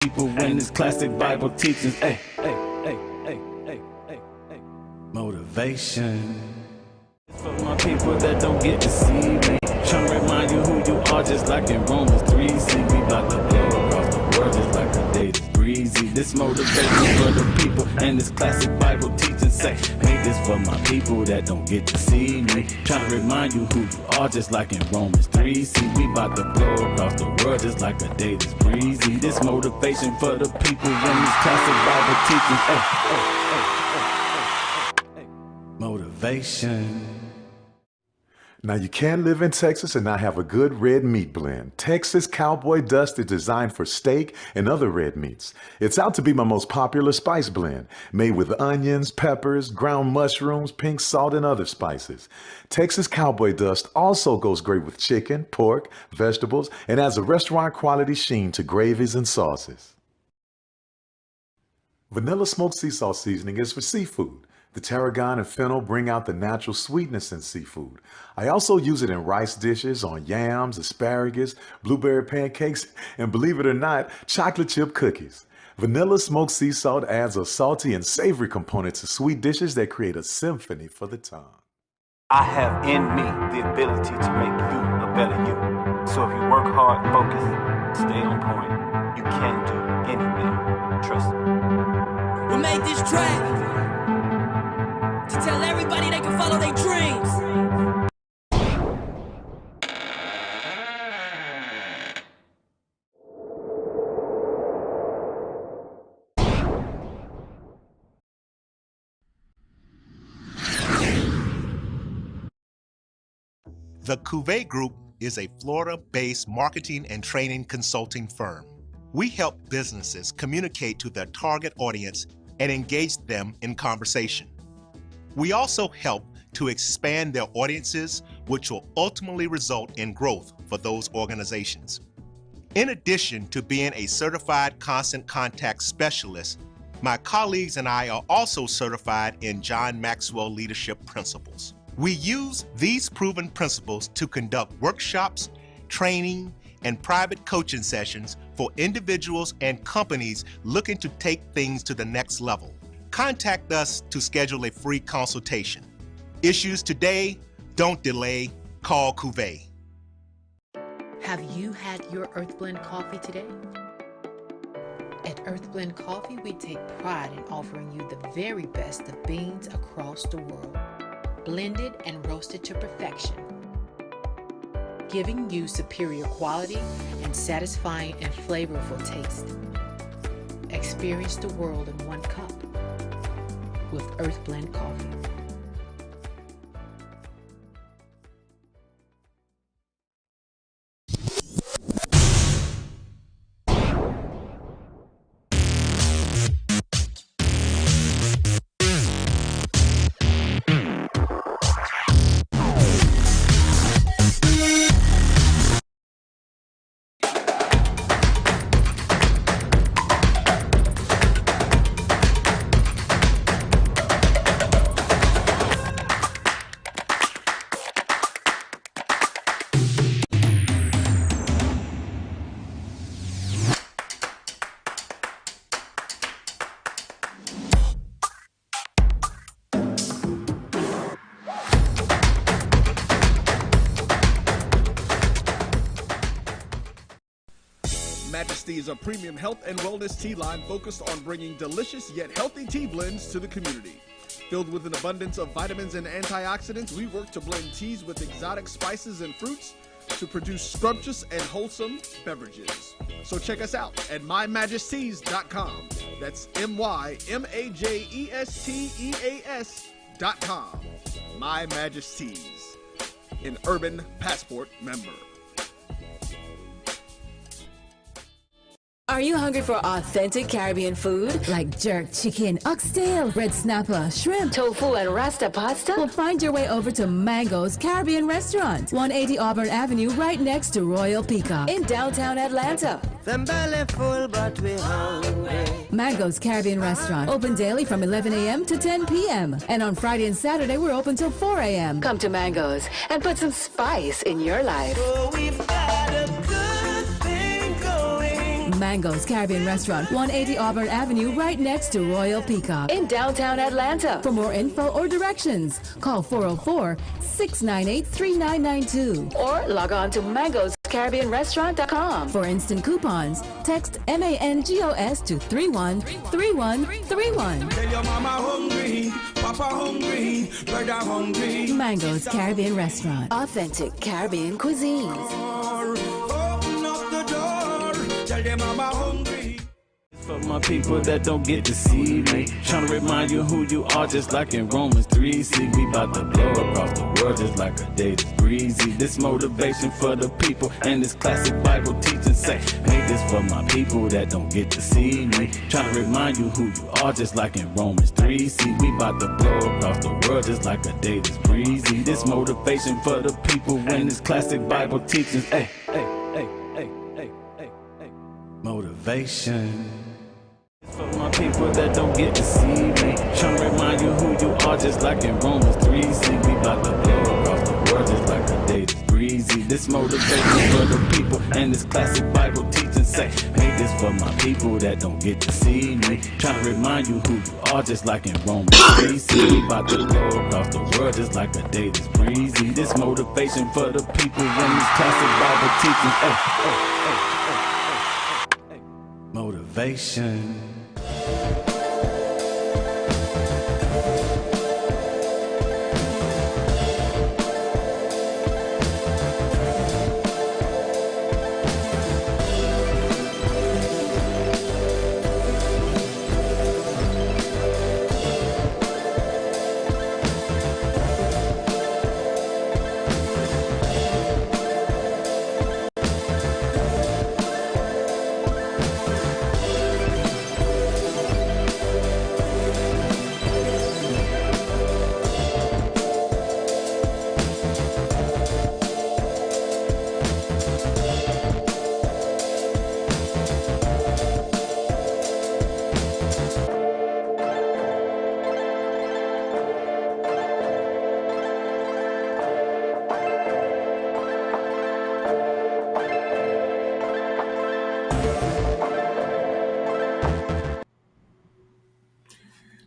People when this classic Bible teachings, motivation. It's for my people that don't get to see me. Trying to remind you who you are, just like in Romans 3. See me about to blow across the world, just like the day that's breezy. This motivation for the people, and this classic Bible teaching say, make this for my people that don't get to see me. Trying to remind you who you are, just like in Romans 3. See, we about to blow across the world, just like a day that's breezy. This motivation for the people, and this classic Bible teaching, motivation. Now, you can live in Texas and not have a good red meat blend. Texas Cowboy Dust is designed for steak and other red meats. It's out to be my most popular spice blend, made with onions, peppers, ground mushrooms, pink salt, and other spices. Texas Cowboy Dust also goes great with chicken, pork, vegetables, and adds a restaurant-quality sheen to gravies and sauces. Vanilla smoked sea salt seasoning is for seafood. The tarragon and fennel bring out the natural sweetness in seafood. I also use it in rice dishes, on yams, asparagus, blueberry pancakes, and believe it or not, chocolate chip cookies. Vanilla smoked sea salt adds a salty and savory component to sweet dishes that create a symphony for the tongue. I have in me the ability to make you a better you. So if you work hard, focus, stay on point, you can do anything. Trust me. We made this track to tell everybody they can follow their dreams. The Cuvée Group is a Florida-based marketing and training consulting firm. We help businesses communicate to their target audience and engage them in conversation. We also help to expand their audiences, which will ultimately result in growth for those organizations. In addition to being a certified constant contact specialist, my colleagues and I are also certified in John Maxwell Leadership Principles. We use these proven principles to conduct workshops, training, and private coaching sessions for individuals and companies looking to take things to the next level. Contact us to schedule a free consultation. Issues today, don't delay, call Cuvée. Have you had your Earthblend coffee today? At Earthblend Coffee, we take pride in offering you the very best of beans across the world, blended and roasted to perfection, giving you superior quality and satisfying and flavorful taste. Experience the world in one cup with Earthblend Coffee. Majesty is a premium health and wellness tea line focused on bringing delicious yet healthy tea blends to the community. Filled with an abundance of vitamins and antioxidants, we work to blend teas with exotic spices and fruits to produce scrumptious and wholesome beverages. So check us out at mymajesties.com. That's MyMajesties.com. My Majesties, an Urban Passport member. Are you hungry for authentic Caribbean food? Like jerk chicken, oxtail, red snapper, shrimp, tofu, and rasta pasta? Well, find your way over to Mango's Caribbean Restaurant, 180 Auburn Avenue, right next to Royal Peacock in downtown Atlanta. Them belly full, but we hungry. Mango's Caribbean Restaurant, open daily from 11 a.m. to 10 p.m. And on Friday and Saturday, we're open till 4 a.m. Come to Mango's and put some spice in your life. Oh, we've got a good thing going. Mango's Caribbean Restaurant, 180 Auburn Avenue, right next to Royal Peacock. In downtown Atlanta. For more info or directions, call 404-698-3992. Or log on to mangoscaribbeanrestaurant.com. For instant coupons, text MANGOS to 313131. Tell your mama hungry, papa hungry, brother hungry. Mango's Caribbean Restaurant. Authentic Caribbean cuisines. Open up the door, tell your mama hungry. For my people that don't get to see me, trying to remind you who you are, just like in Romans 3. See, we about to blow across the world just like a day that's breezy. This motivation for the people and this classic Bible teaching say, hey, this for my people that don't get to see me, trying to remind you who you are, just like in Romans 3. See, we about to blow across the world just like a day that's breezy. This motivation for the people and this classic Bible teaching, hey, hey, hey, hey, hey, hey, hey, motivation. For my people that don't get to see me, trying to remind you who you are, just like in Romans 3. See, we about to blow across the world just like a day that's breezy. This motivation for the people and this classic Bible teaching say, hey, this for my people that don't get to see me, trying to remind you who you are, just like in Romans 3. See, we about to blow across the world just like a day that's breezy. This motivation for the people and this classic Bible teaching, hey, hey, hey, hey, hey, hey, motivation.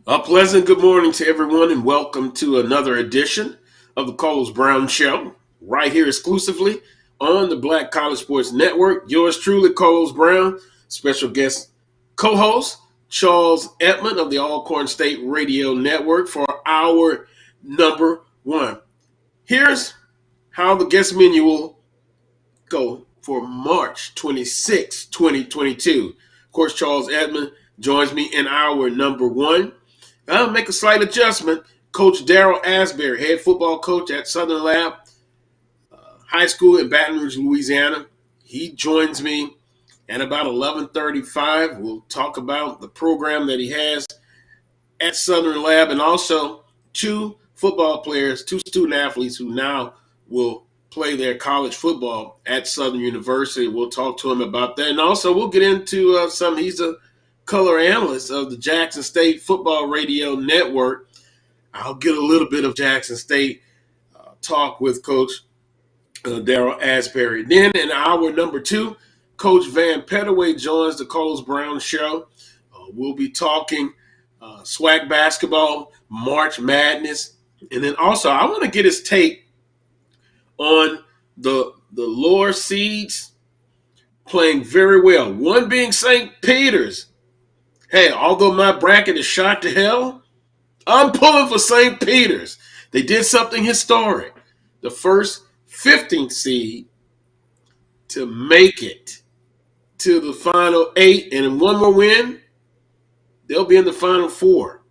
A pleasant good morning to everyone and welcome to another edition of the Carlos Brown Show, right here exclusively on the Black College Sports Network. Yours truly, Carlos Brown, special guest co-host Charles Edmond of the Alcorn State Radio Network for hour number one. Here's how the guest menu will go for March 26, 2022. Of course, Charles Edmond joins me in hour number one. I'll make a slight adjustment. Coach Darryl Asbury, head football coach at Southern Lab High School in Baton Rouge, Louisiana. He joins me at about 11:35. We'll talk about the program that he has at Southern Lab and also two football players, two student athletes who now will play their college football at Southern University. We'll talk to him about that. And also we'll get into he's a color analyst of the Jackson State Football Radio Network. I'll get a little bit of Jackson State talk with Coach Darryl Asbury. Then in hour number two, Coach Van Pettaway joins the Carlos Brown Show. We'll be talking SWAC basketball, March Madness, and then also I want to get his take on the lower seeds playing very well. One being St. Peter's. Hey, although my bracket is shot to hell, I'm pulling for St. Peter's. They did something historic. The first 15th seed to make it to the final 8, and in one more win, they'll be in the final 4.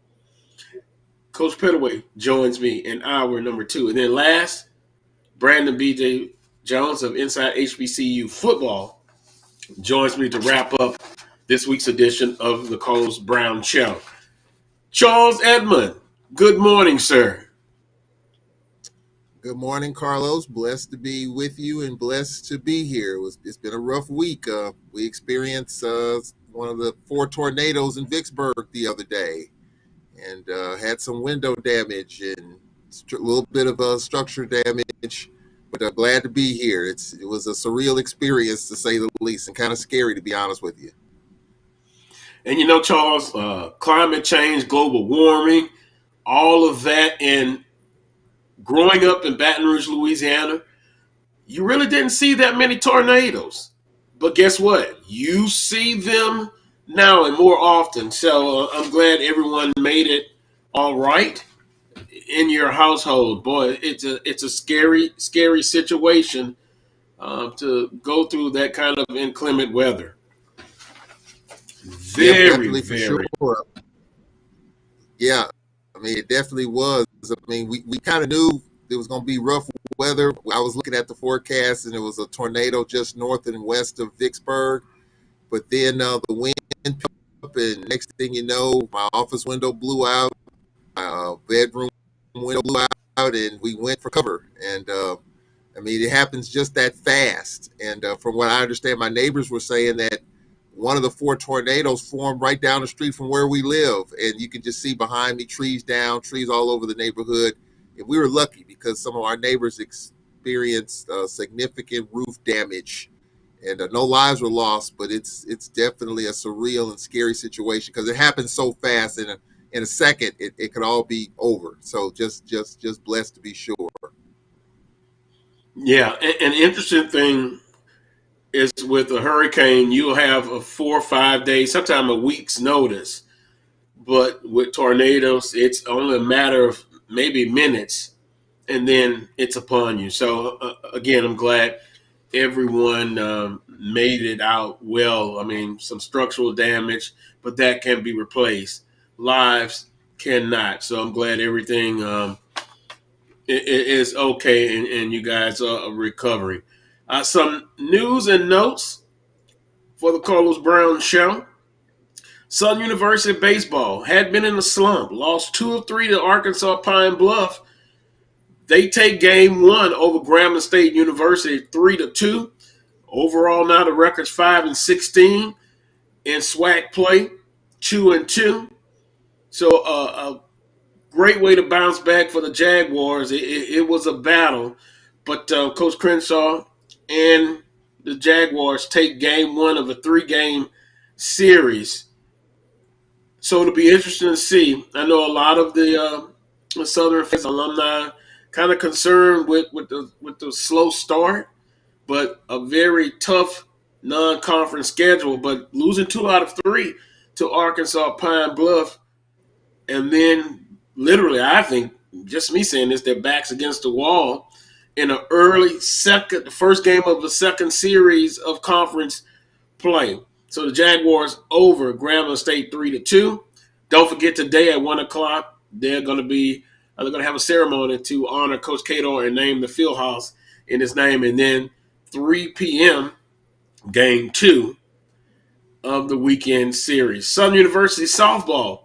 Coach Pettaway joins me in hour number 2. And then last, Brandon B.J. Jones of Inside HBCU Football joins me to wrap up this week's edition of the Carlos Brown Show. Charles Edmond, good morning, sir. Good morning, Carlos. Blessed to be with you and blessed to be here. It's been a rough week. We experienced one of the 4 tornadoes in Vicksburg the other day and had some window damage and a little bit of structure damage, but glad to be here. It was a surreal experience, to say the least, and kind of scary, to be honest with you. And Charles, climate change, global warming, all of that, and growing up in Baton Rouge, Louisiana, you really didn't see that many tornadoes. But guess what? You see them now and more often. So I'm glad everyone made it all right in your household. Boy, it's a scary situation to go through that kind of inclement weather. Definitely for Very. sure. Yeah, I mean, it definitely was. I mean, we kind of knew it was going to be rough weather. I was looking at the forecast, and it was a tornado just north and west of Vicksburg. But then the wind picked up, and next thing you know, my office window blew out, my bedroom window blew out, and we went for cover. And I mean, it happens just that fast. And from what I understand, my neighbors were saying that one of the 4 tornadoes formed right down the street from where we live. And you can just see behind me trees down, trees all over the neighborhood. And we were lucky because some of our neighbors experienced significant roof damage. And no lives were lost, but it's definitely a surreal and scary situation because it happens so fast. In a second, it could all be over. So just blessed to be sure. Yeah, an interesting thing is with a hurricane, you'll have a 4 or 5 days, sometimes a week's notice. But with tornadoes, it's only a matter of maybe minutes, and then it's upon you. So, again, I'm glad everyone made it out well. I mean, some structural damage, but that can be replaced. Lives cannot. So I'm glad everything is okay and you guys are recovering. Some news and notes for the Carlos Brown Show. Southern University baseball had been in a slump, lost 2 of 3 to Arkansas Pine Bluff. They take game 1 over Grambling State University 3-2. Overall, now the record's 5-16 in SWAC play, 2-2. So a great way to bounce back for the Jaguars. It was a battle, but Coach Crenshaw and the Jaguars take game 1 of a 3-game series. So it'll be interesting to see. I know a lot of the Southern fans, alumni, kind of concerned with the slow start, but a very tough non-conference schedule. But losing 2 out of 3 to Arkansas Pine Bluff, and then literally, I think, just me saying this, their backs against the wall in an early the first game of the second series of conference play. So the Jaguars over Grambling State 3-2. Don't forget today at 1 o'clock, they're going to have a ceremony to honor Coach Cato and name the field house in his name. And then 3 p.m., game 2 of the weekend series. Southern University softball.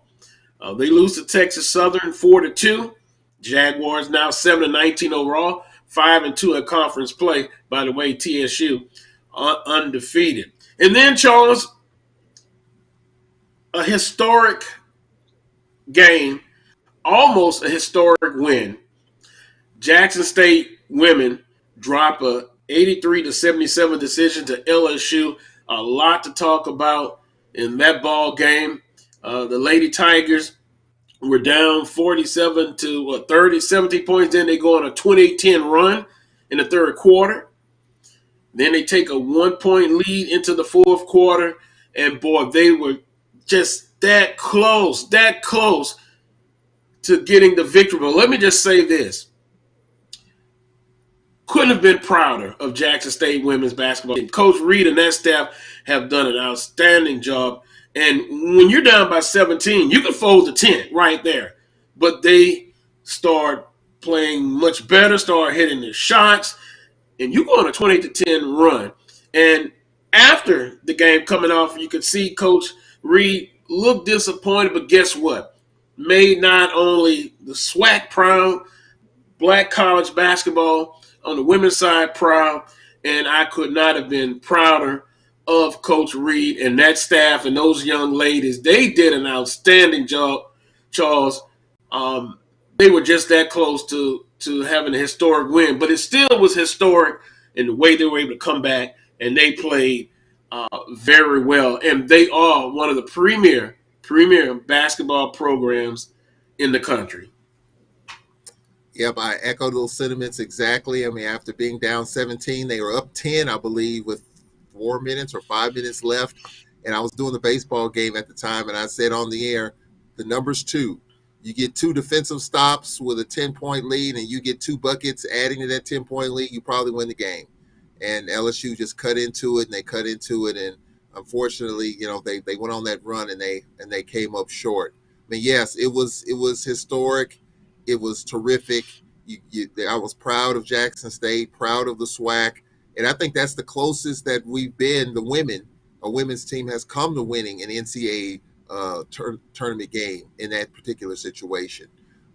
They lose to Texas Southern 4-2. Jaguars now 7-19 overall, 5-2 at conference play. By the way, TSU undefeated. And then, Charles, a historic game, almost a historic win. Jackson State women drop a 83-77 decision to LSU. A lot to talk about in that ball game. The Lady Tigers were down 47-30, 17 points. Then they go on a 28-10 run in the third quarter. Then they take a 1-point lead into the fourth quarter. And, boy, they were just that close to getting the victory. But let me just say this. Couldn't have been prouder of Jackson State women's basketball. Coach Reed and that staff have done an outstanding job. And when you're down by 17, you can fold the 10 right there. But they start playing much better, start hitting their shots, and you go on a 28-10 run. And after the game coming off, you could see Coach Reed look disappointed, but guess what? Made not only the SWAC proud, Black college basketball on the women's side proud, and I could not have been prouder of Coach Reed and that staff and those young ladies. They did an outstanding job, Charles. They were just that close to having a historic win, but it still was historic in the way they were able to come back, and they played very well, and they are one of the premier basketball programs in the country. Yep, I echo those sentiments exactly. I mean, after being down 17, they were up 10, I believe, with 4 minutes or 5 minutes left. And I was doing the baseball game at the time, and I said on the air, the number's 2. You get 2 defensive stops with a 10-point lead, and you get 2 buckets adding to that 10-point lead, you probably win the game. And LSU just cut into it, and they cut into it, and unfortunately, they went on that run, and they came up short. I mean, yes, it was historic. It was terrific. I was proud of Jackson State, proud of the SWAC, and I think that's the closest that we've been. A women's team has come to winning an NCAA tournament game in that particular situation,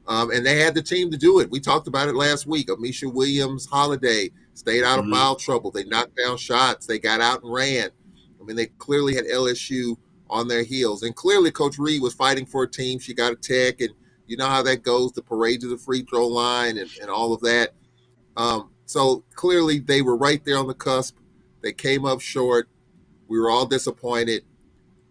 and they had the team to do it. We talked about it last week. Amisha Williams Holiday stayed out of foul trouble. They knocked down shots. They got out and ran. I mean, they clearly had LSU on their heels, and clearly Coach Reed was fighting for a team. She got a tech, and you know how that goes, the parade to the free throw line and all of that. So clearly they were right there on the cusp. They came up short. We were all disappointed.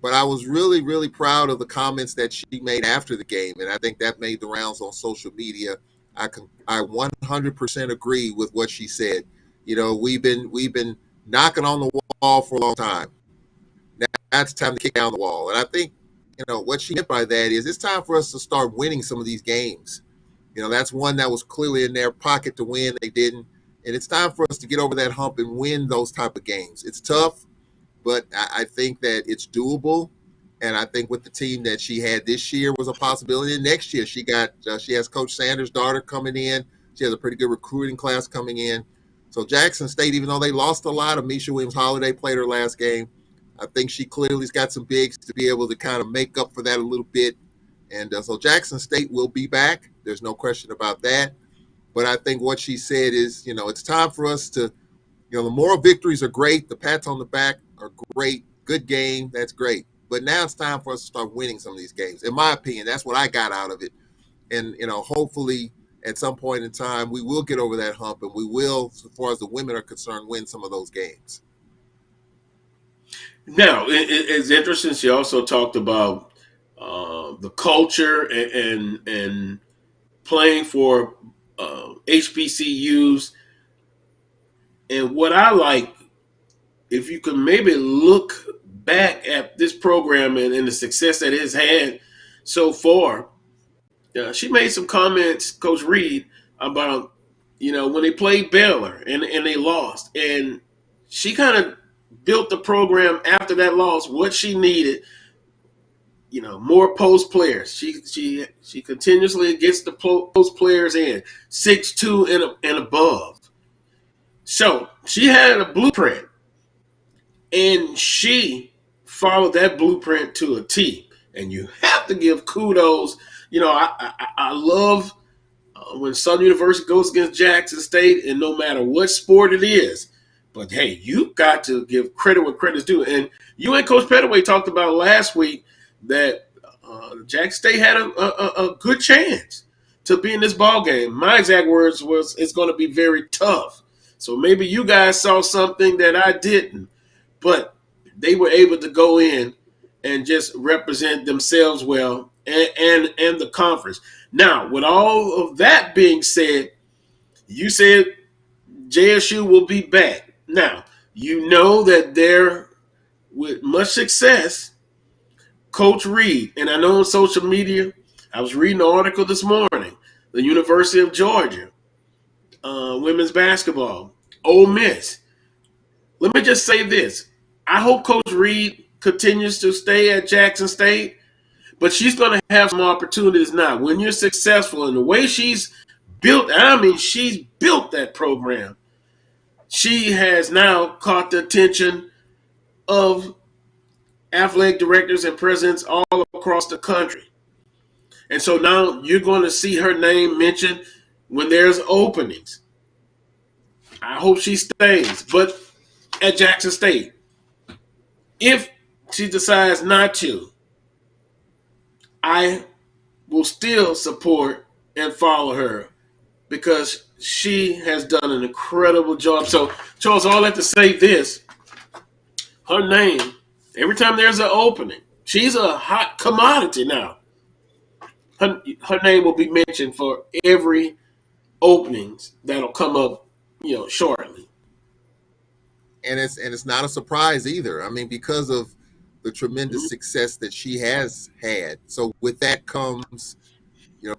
But I was really, really proud of the comments that she made after the game, and I think that made the rounds on social media. I 100% agree with what she said. We've been knocking on the wall for a long time. Now it's time to kick down the wall. And I think what she meant by that is it's time for us to start winning some of these games. That's one that was clearly in their pocket to win. They didn't. And it's time for us to get over that hump and win those type of games. It's tough, but I think that it's doable. And I think with the team that she had this year was a possibility. And next year she has Coach Sanders' daughter coming in. She has a pretty good recruiting class coming in. So Jackson State, even though they lost a lot, Amisha Williams Holiday played her last game. I think she clearly's got some bigs to be able to kind of make up for that a little bit. And so Jackson State will be back. There's no question about that. But I think what she said is, it's time for us to, the moral victories are great. The pats on the back are great. Good game. That's great. But now it's time for us to start winning some of these games. In my opinion, that's what I got out of it. And, hopefully at some point in time, we will get over that hump and we will, as far as the women are concerned, win some of those games. Now, it's interesting. She also talked about the culture and playing for HBCUs. And what I like, if you could maybe look back at this program and the success that it's had so far, she made some comments, Coach Reed, about, when they played Baylor and they lost. And she kind of built the program after that loss, what she needed, more post players. She continuously gets the post players in, 6'2" and above. So she had a blueprint, and she followed that blueprint to a T. And you have to give kudos. I love when Southern University goes against Jackson State, and no matter what sport it is, but hey, you got to give credit where credit's due. And you and Coach Pettaway talked about last week that Jackson State had a good chance to be in this ball game. My exact words was, it's going to be very tough. So maybe you guys saw something that I didn't, but they were able to go in and just represent themselves well and the conference. Now, with all of that being said, you said JSU will be back. Now, that there, with much success, Coach Reed, and I know on social media, I was reading an article this morning, the University of Georgia, women's basketball, Ole Miss. Let me just say this. I hope Coach Reed continues to stay at Jackson State, but she's going to have some opportunities now. When you're successful in the way she's built, she's built that program. She has now caught the attention of athletic directors and presidents all across the country. And so now you're going to see her name mentioned when there's openings. I hope she stays, but at Jackson State. If she decides not to, I will still support and follow her because she has done an incredible job. So, Charles, all I have to say this. her name, every time there's an opening, she's a hot commodity now. Her name will be mentioned for every openings that'll come up, shortly. And it's not a surprise either. I mean, because of the tremendous success that she has had. So with that comes,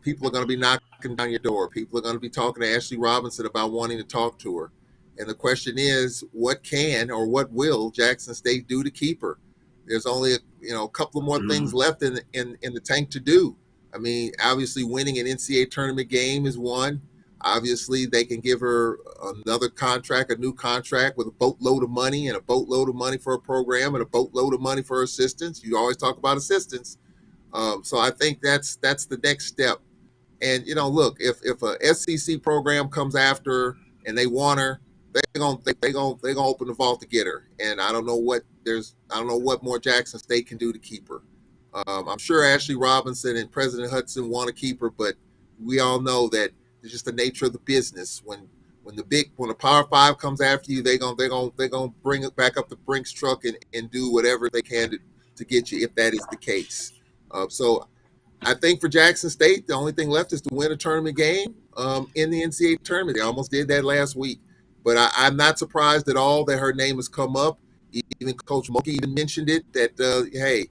people are going to be knocking down your door. People are going to be talking to Ashley Robinson about wanting to talk to her. And the question is, what can or what will Jackson State do to keep her? There's only a couple of more things left in the tank to do. I mean, obviously winning an NCAA tournament game is one. Obviously, they can give her another contract, a new contract with a boatload of money and a boatload of money for a program and a boatload of money for her assistants. You always talk about assistants. So I think that's the next step. And, look, if a SEC program comes after her and they want her, they're gonna open the vault to get her. And I don't know what more Jackson State can do to keep her. I'm sure Ashley Robinson and President Hudson want to keep her, but we all know that it's just the nature of the business. When the Power Five comes after you, they're gonna bring it back up the Brinks truck and do whatever they can to get you if that is the case. So I think for Jackson State, the only thing left is to win a tournament game in the NCAA tournament. They almost did that last week. But I'm not surprised at all that her name has come up. Even Coach Mulkey even mentioned it, that, hey,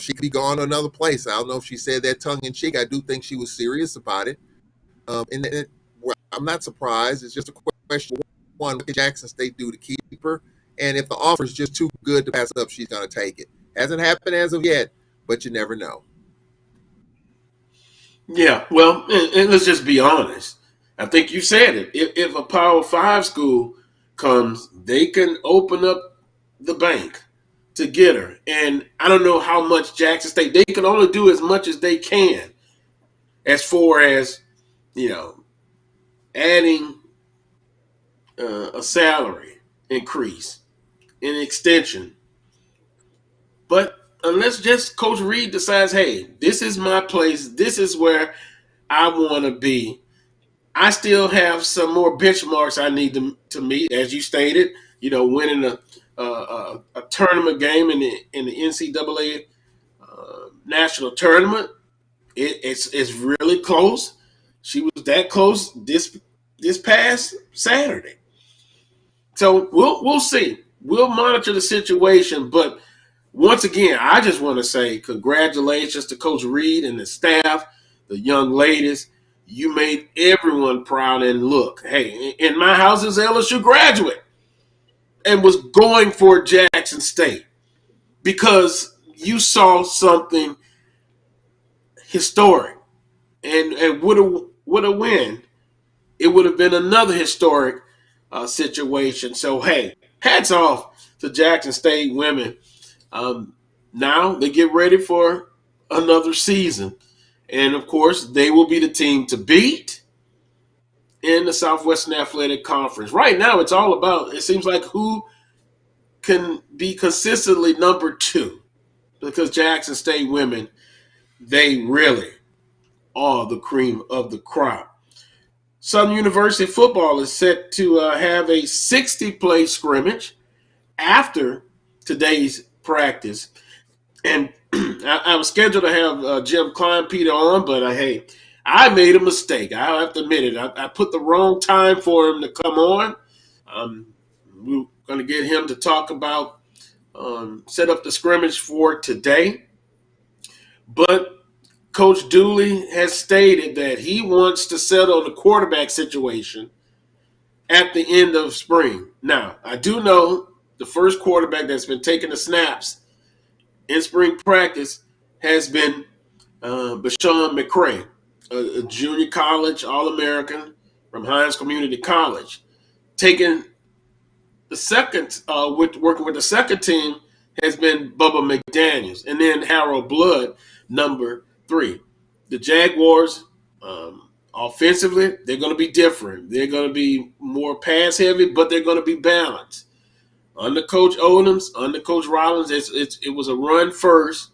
she could be gone to another place. I don't know if she said that tongue-in-cheek. I do think she was serious about it. Well, I'm not surprised. It's just a question, one, what can Jackson State do to keep her? And if the offer is just too good to pass up, she's going to take it. Hasn't happened as of yet, but you never know. Yeah, well, and let's just be honest. I think you said it. If a Power 5 school comes, they can open up the bank to get her. And I don't know how much Jackson State, they can only do as much as they can as far as, adding a salary increase, an extension. But unless just Coach Reed decides, hey, this is my place, this is where I want to be, I still have some more benchmarks I need to meet, as you stated. Winning a tournament game in the NCAA national tournament. It's really close. She was that close this past Saturday. So we'll see. We'll monitor the situation. But once again, I just want to say congratulations to Coach Reed and the staff, the young ladies. You made everyone proud. And look, hey, in my house is LSU graduate and was going for Jackson State because you saw something historic. And would have win, it would have been another historic situation. So, hey, hats off to Jackson State women. Now they get ready for another season. And, of course, they will be the team to beat in the Southwestern Athletic Conference. Right now, it's all about, it seems like, who can be consistently number 2. Because Jackson State women, they really are the cream of the crop. Southern University football is set to have a 60-play scrimmage after today's practice. And I was scheduled to have Jim Kleinpeter on, but hey, I made a mistake. I have to admit it. I put the wrong time for him to come on. We're going to get him to talk about set up the scrimmage for today. But Coach Dooley has stated that he wants to settle the quarterback situation at the end of spring. Now, I do know the first quarterback that's been taking the snaps in spring practice has been Bashawn McCray, a junior college All-American from Hines Community College. Taking the second, working with the second team has been Bubba McDaniels. And then Harold Blood, number 3. The Jaguars, offensively, they're going to be different. They're going to be more pass-heavy, but they're going to be balanced. Under Coach Odoms, under Coach Rollins, it was a run first,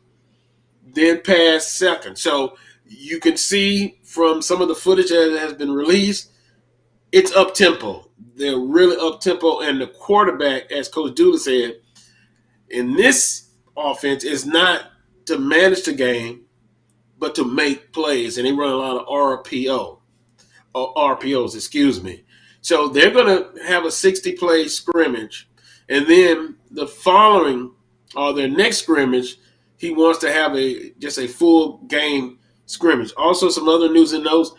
then pass second. So you can see from some of the footage that has been released, it's up-tempo. They're really up-tempo, and the quarterback, as Coach Dooley said, in this offense is not to manage the game, but to make plays. And they run a lot of RPOs, excuse me. So they're going to have a 60-play scrimmage. And then the following, or their next scrimmage, he wants to have just a full game scrimmage. Also, some other news and notes,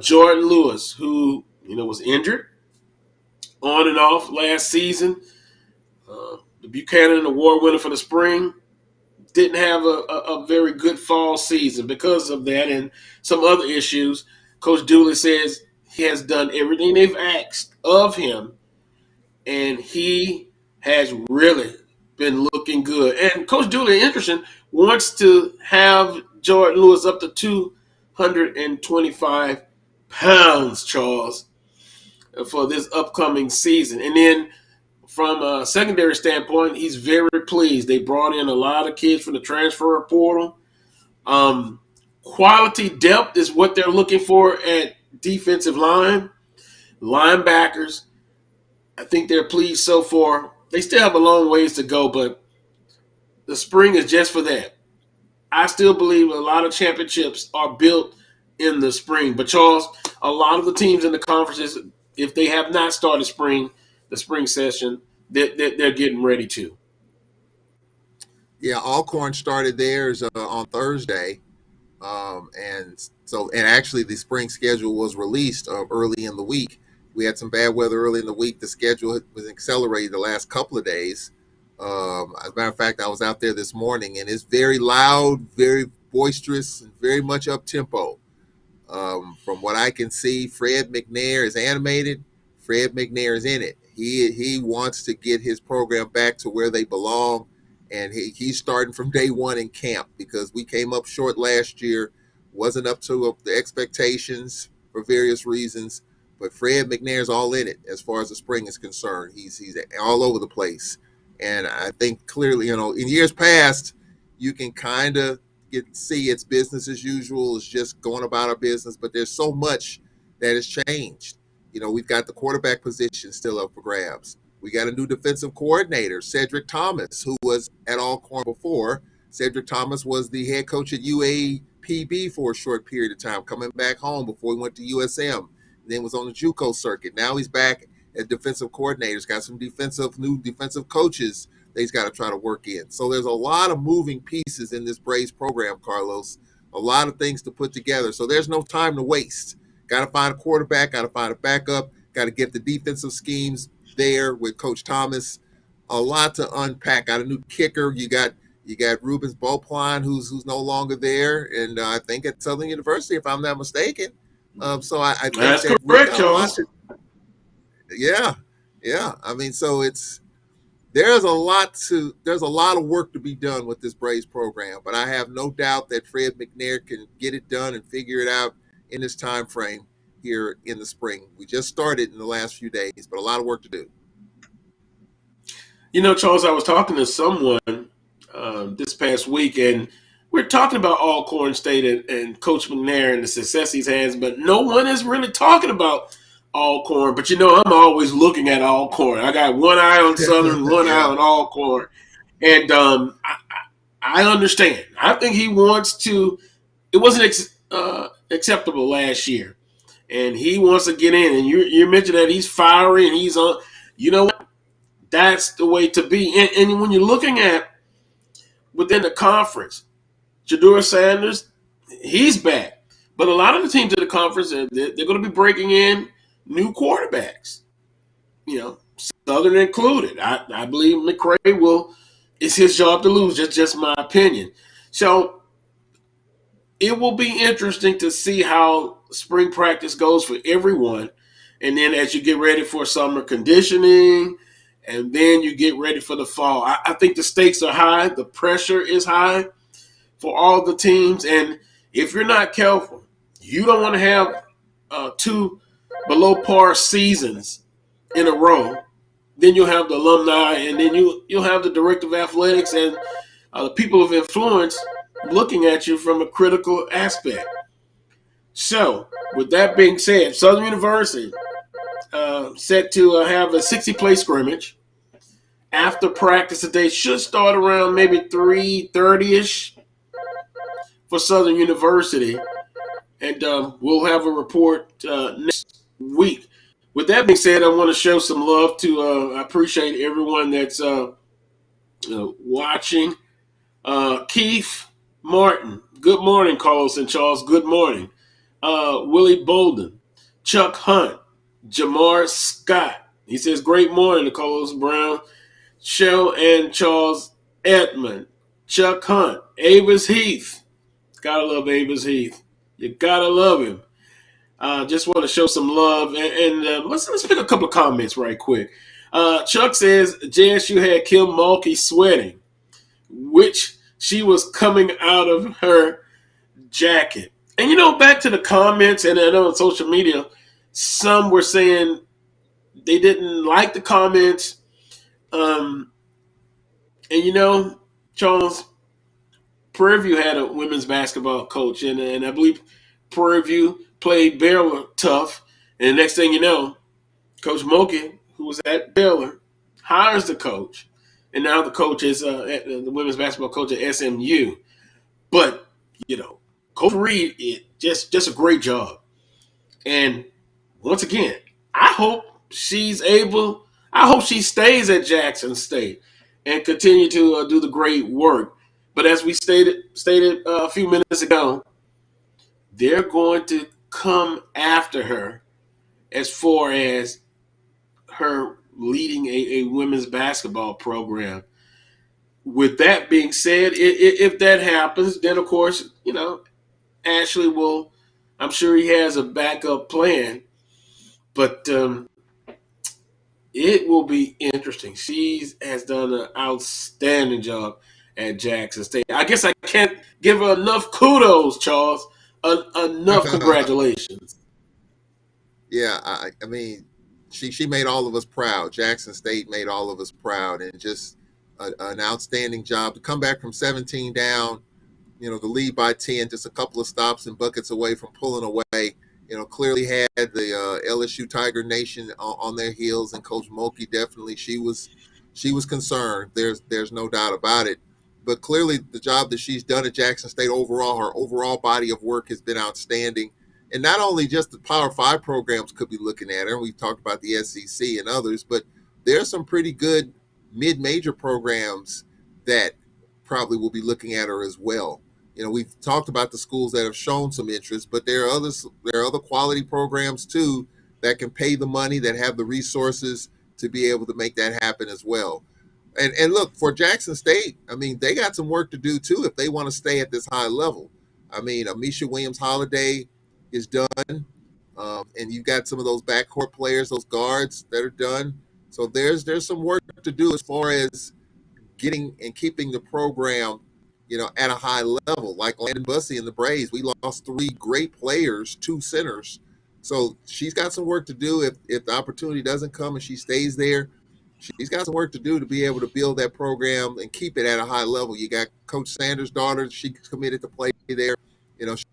Jordan Lewis, who was injured on and off last season, the Buchanan Award winner for the spring, didn't have a very good fall season because of that and some other issues. Coach Dooley says he has done everything they've asked of him, and he has really been looking good. And Coach Dooley, interesting, wants to have Jordan Lewis up to 225 pounds, Charles, for this upcoming season. And then from a secondary standpoint, he's very pleased. They brought in a lot of kids from the transfer portal. Quality depth is what they're looking for at defensive line. Linebackers, I think they're pleased so far. They still have a long ways to go, but the spring is just for that. I still believe a lot of championships are built in the spring. But, Charles, a lot of the teams in the conferences, if they have not started the spring session, they're getting ready to. Yeah, Alcorn started theirs on Thursday. And actually the spring schedule was released early in the week. We had some bad weather early in the week. The schedule was accelerated the last couple of days. As a matter of fact, I was out there this morning, and it's very loud, very boisterous, and very much up-tempo. From what I can see, Fred McNair is animated. Fred McNair is in it. He wants to get his program back to where they belong, and he's starting from day one in camp because we came up short last year, wasn't up to the expectations for various reasons. But Fred McNair's all in it as far as the spring is concerned. He's all over the place. And I think clearly, in years past, you can kind of see it's business as usual. It's just going about our business. But there's so much that has changed. We've got the quarterback position still up for grabs. We got a new defensive coordinator, Cedric Thomas, who was at Alcorn before. Cedric Thomas was the head coach at UAPB for a short period of time, coming back home before he went to USM. Then was on the JUCO circuit. Now he's back as defensive coordinator. He's got some new defensive coaches that he's got to try to work in. So there's a lot of moving pieces in this Braves program, Carlos. A lot of things to put together. So there's no time to waste. Got to find a quarterback, got to find a backup, got to get the defensive schemes there with Coach Thomas. A lot to unpack. Got a new kicker. You got Rubens Beauplan, who's no longer there, and I think at Southern University, if I'm not mistaken. So I think that's correct, Charles. Yeah. I mean, so there's a lot of work to be done with this Braves program, but I have no doubt that Fred McNair can get it done and figure it out in this time frame here in the spring. We just started in the last few days, but a lot of work to do. Charles, I was talking to someone this past week, and we're talking about Alcorn State and Coach McNair and the success he's had, but no one is really talking about Alcorn. But I'm always looking at Alcorn. I got one eye on Southern, one eye on Alcorn, and I understand. I think he wants to. It wasn't acceptable last year, and he wants to get in. And you mentioned that he's fiery and he's on. You know what? That's the way to be. And when you're looking at within the conference, Jador Sanders, he's back. But a lot of the teams in the conference, they're going to be breaking in new quarterbacks, Southern included. I believe McCray it's his job to lose. That's just my opinion. So it will be interesting to see how spring practice goes for everyone. And then as you get ready for summer conditioning, and then you get ready for the fall. I think the stakes are high. The pressure is high for all the teams. And if you're not careful, you don't want to have 2 below par seasons in a row. Then you'll have the alumni, and then you'll have the director of athletics and the people of influence looking at you from a critical aspect. So, with that being said, Southern University set to have a 60-play scrimmage. after practice today. Should start around maybe 3:30ish for Southern University, and we'll have a report next week. With that being said, I want to show some love to. I appreciate everyone that's watching. Keith Martin, good morning, Carlos and Charles. Good morning. Willie Bolden, Chuck Hunt, Jamar Scott. He says, great morning to Carlos Brown, Shell and Charles Edmond, Chuck Hunt, Avis Heath. Gotta love Avis Heath. You gotta love him. Just want to show some love. And let's pick a couple of comments right quick. Chuck says, JSU had Kim Mulkey sweating, which she was coming out of her jacket. And, back to the comments, and I know on social media, some were saying they didn't like the comments. And, Charles, Prairie View had a women's basketball coach, and I believe Prairie View played Baylor tough. And the next thing you know, Coach Mulkey, who was at Baylor, hires the coach. And now the coach is the women's basketball coach at SMU. But, Coach Reed, just a great job. And once again, I hope she stays at Jackson State and continue to do the great work. But as we stated a few minutes ago, they're going to come after her as far as her leading a women's basketball program. With that being said, if that happens, then of course, Ashley will, I'm sure he has a backup plan, but it will be interesting. She has done an outstanding job at Jackson State. I guess I can't give her enough kudos, Charles, enough congratulations. Yeah, I mean, she made all of us proud. Jackson State made all of us proud, and just an outstanding job to come back from 17 down, the lead by 10, just a couple of stops and buckets away from pulling away. Clearly had the LSU Tiger Nation on their heels, and Coach Mulkey definitely she was concerned. There's no doubt about it. But clearly the job that she's done at Jackson State overall, her overall body of work has been outstanding. And not only just the Power 5 programs could be looking at her, we've talked about the SEC and others, but there's some pretty good mid-major programs that probably will be looking at her as well. We've talked about the schools that have shown some interest, but there are other quality programs too that can pay the money, that have the resources to be able to make that happen as well. And look, for Jackson State, I mean, they got some work to do too if they want to stay at this high level. I mean, Amisha Williams-Holiday is done, and you've got some of those backcourt players, those guards that are done. So there's some work to do as far as getting and keeping the program, at a high level. Like Landon Bussey and the Braves, we lost 3 great players, 2 centers. So she's got some work to do if the opportunity doesn't come and she stays there. She's got some work to do to be able to build that program and keep it at a high level. You got Coach Sanders' daughter; she committed to play there.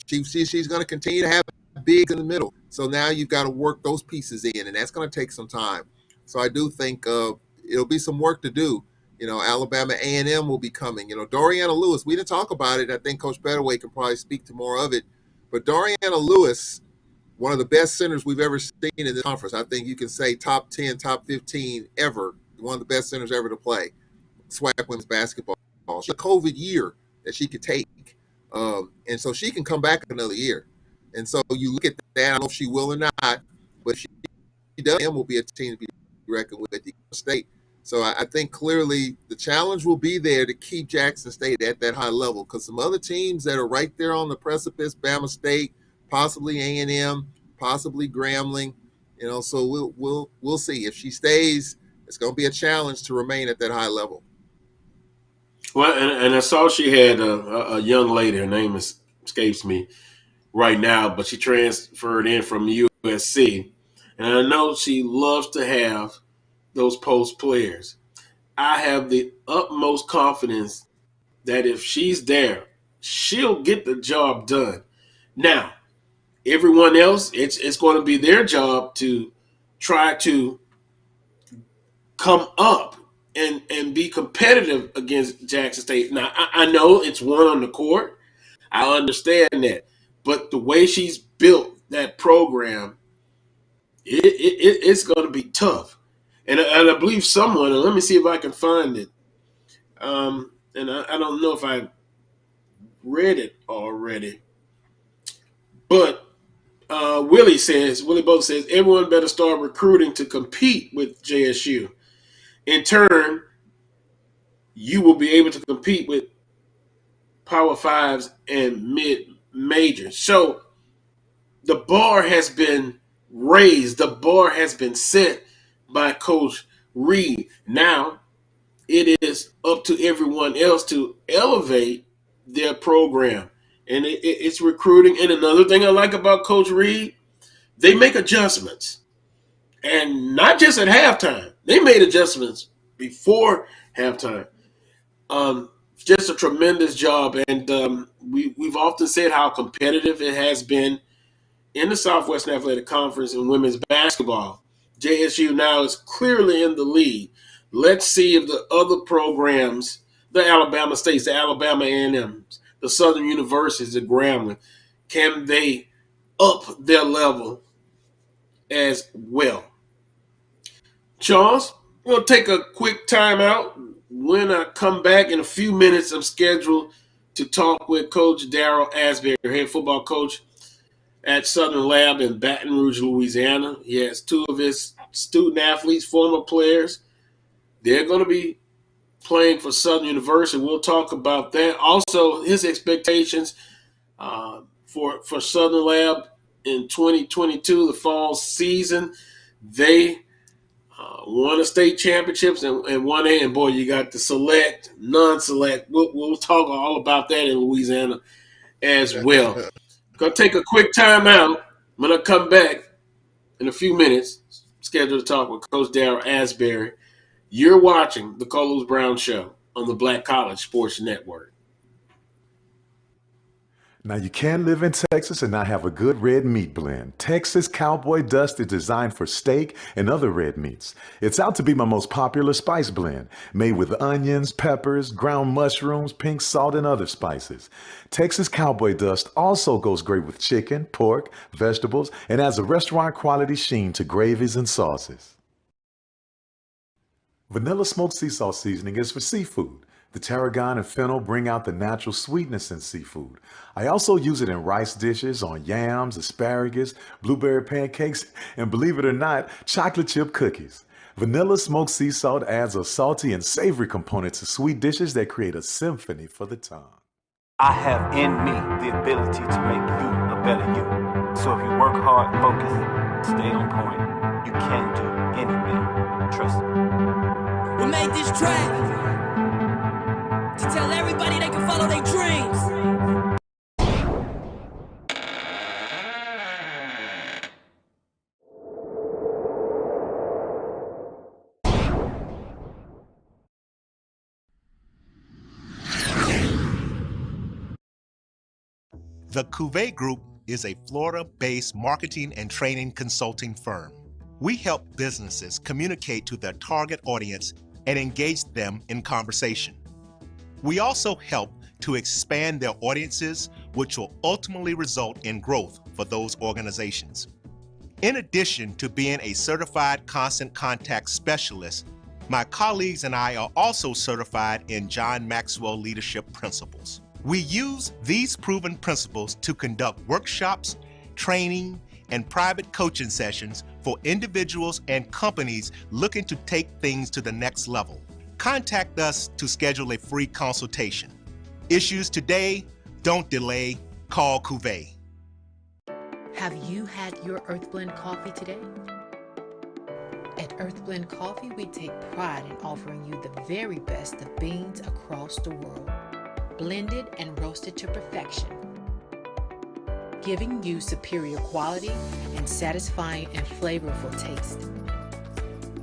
She's going to continue to have bigs in the middle. So now you've got to work those pieces in, and that's going to take some time. So I do think it'll be some work to do. Alabama A&M will be coming. Doriana Lewis, we didn't talk about it. I think Coach Pettaway can probably speak to more of it. But Doriana Lewis, one of the best centers we've ever seen in this conference. I think you can say top 10, top 15 ever. One of the best centers ever to play SWAC women's basketball. It's a COVID year that she could take. And so she can come back another year. And so you look at that. I don't know if she will or not, but if she does, A&M will be a team to be reckoned with at the state. So I think clearly the challenge will be there to keep Jackson State at that high level, because some other teams that are right there on the precipice, Bama State, possibly A&M, possibly Grambling, so we'll see. If she stays, it's going to be a challenge to remain at that high level. Well, and I saw she had a young lady. Her name escapes me right now, but she transferred in from USC. And I know she loves to have those post players. I have the utmost confidence that if she's there, she'll get the job done. Now, everyone else, it's going to be their job to try to come up and be competitive against Jackson State. Now, I know it's one on the court. I understand that. But the way she's built that program, it's going to be tough. And I believe someone, and let me see if I can find it. And I don't know if I read it already. But Willie Both says, everyone better start recruiting to compete with JSU. In turn, you will be able to compete with Power Fives and mid-majors. So the bar has been raised. The bar has been set by Coach Reed. Now it is up to everyone else to elevate their program. And it's recruiting. And another thing I like about Coach Reed, they make adjustments. And not just at halftime. They made adjustments before halftime. Just a tremendous job. And we've often said how competitive it has been in the Southwestern Athletic Conference in women's basketball. JSU now is clearly in the lead. Let's see if the other programs, the Alabama States, the Alabama A&Ms, the Southern Universities, the Grambling, can they up their level as well? Charles, we'll take a quick time out. When I come back in a few minutes, I'm scheduled to talk with Coach Darryl Asbury, head football coach at Southern Lab in Baton Rouge, Louisiana. He has two of his student athletes, former players. They're going to be playing for Southern University. We'll talk about that. Also, his expectations for Southern Lab in 2022, the fall season. They won a state championships and won A. And boy, you got the select, non-select. We'll talk all about that in Louisiana as well. Gonna take a quick time out. When I come back in a few minutes, scheduled to talk with Coach Darryl Asbury. You're watching the Carlos Brown Show on the Black College Sports Network. Now, you can live in Texas and not have a good red meat blend. Texas Cowboy Dust is designed for steak and other red meats. It's out to be my most popular spice blend, made with onions, peppers, ground mushrooms, pink salt, and other spices. Texas Cowboy Dust also goes great with chicken, pork, vegetables, and adds a restaurant-quality sheen to gravies and sauces. Vanilla smoked sea salt seasoning is for seafood. The tarragon and fennel bring out the natural sweetness in seafood. I also use it in rice dishes, on yams, asparagus, blueberry pancakes, and believe it or not, chocolate chip cookies. Vanilla smoked sea salt adds a salty and savory component to sweet dishes that create a symphony for the tongue. I have in me the ability to make you a better you. So if you work hard, focus, stay on point, you can do anything. Trust me. We made this track to tell everybody they can follow their dreams. The Cuvée Group is a Florida-based marketing and training consulting firm. We help businesses communicate to their target audience and engage them in conversation. We also help to expand their audiences, which will ultimately result in growth for those organizations. In addition to being a certified constant contact specialist, my colleagues and I are also certified in John Maxwell Leadership Principles. We use these proven principles to conduct workshops, training, and private coaching sessions for individuals and companies looking to take things to the next level. Contact us to schedule a free consultation. Issues today, don't delay, call Cuvée. Have you had your Earth Blend coffee today? At Earth Blend Coffee, we take pride in offering you the very best of beans across the world, blended and roasted to perfection, giving you superior quality and satisfying and flavorful taste.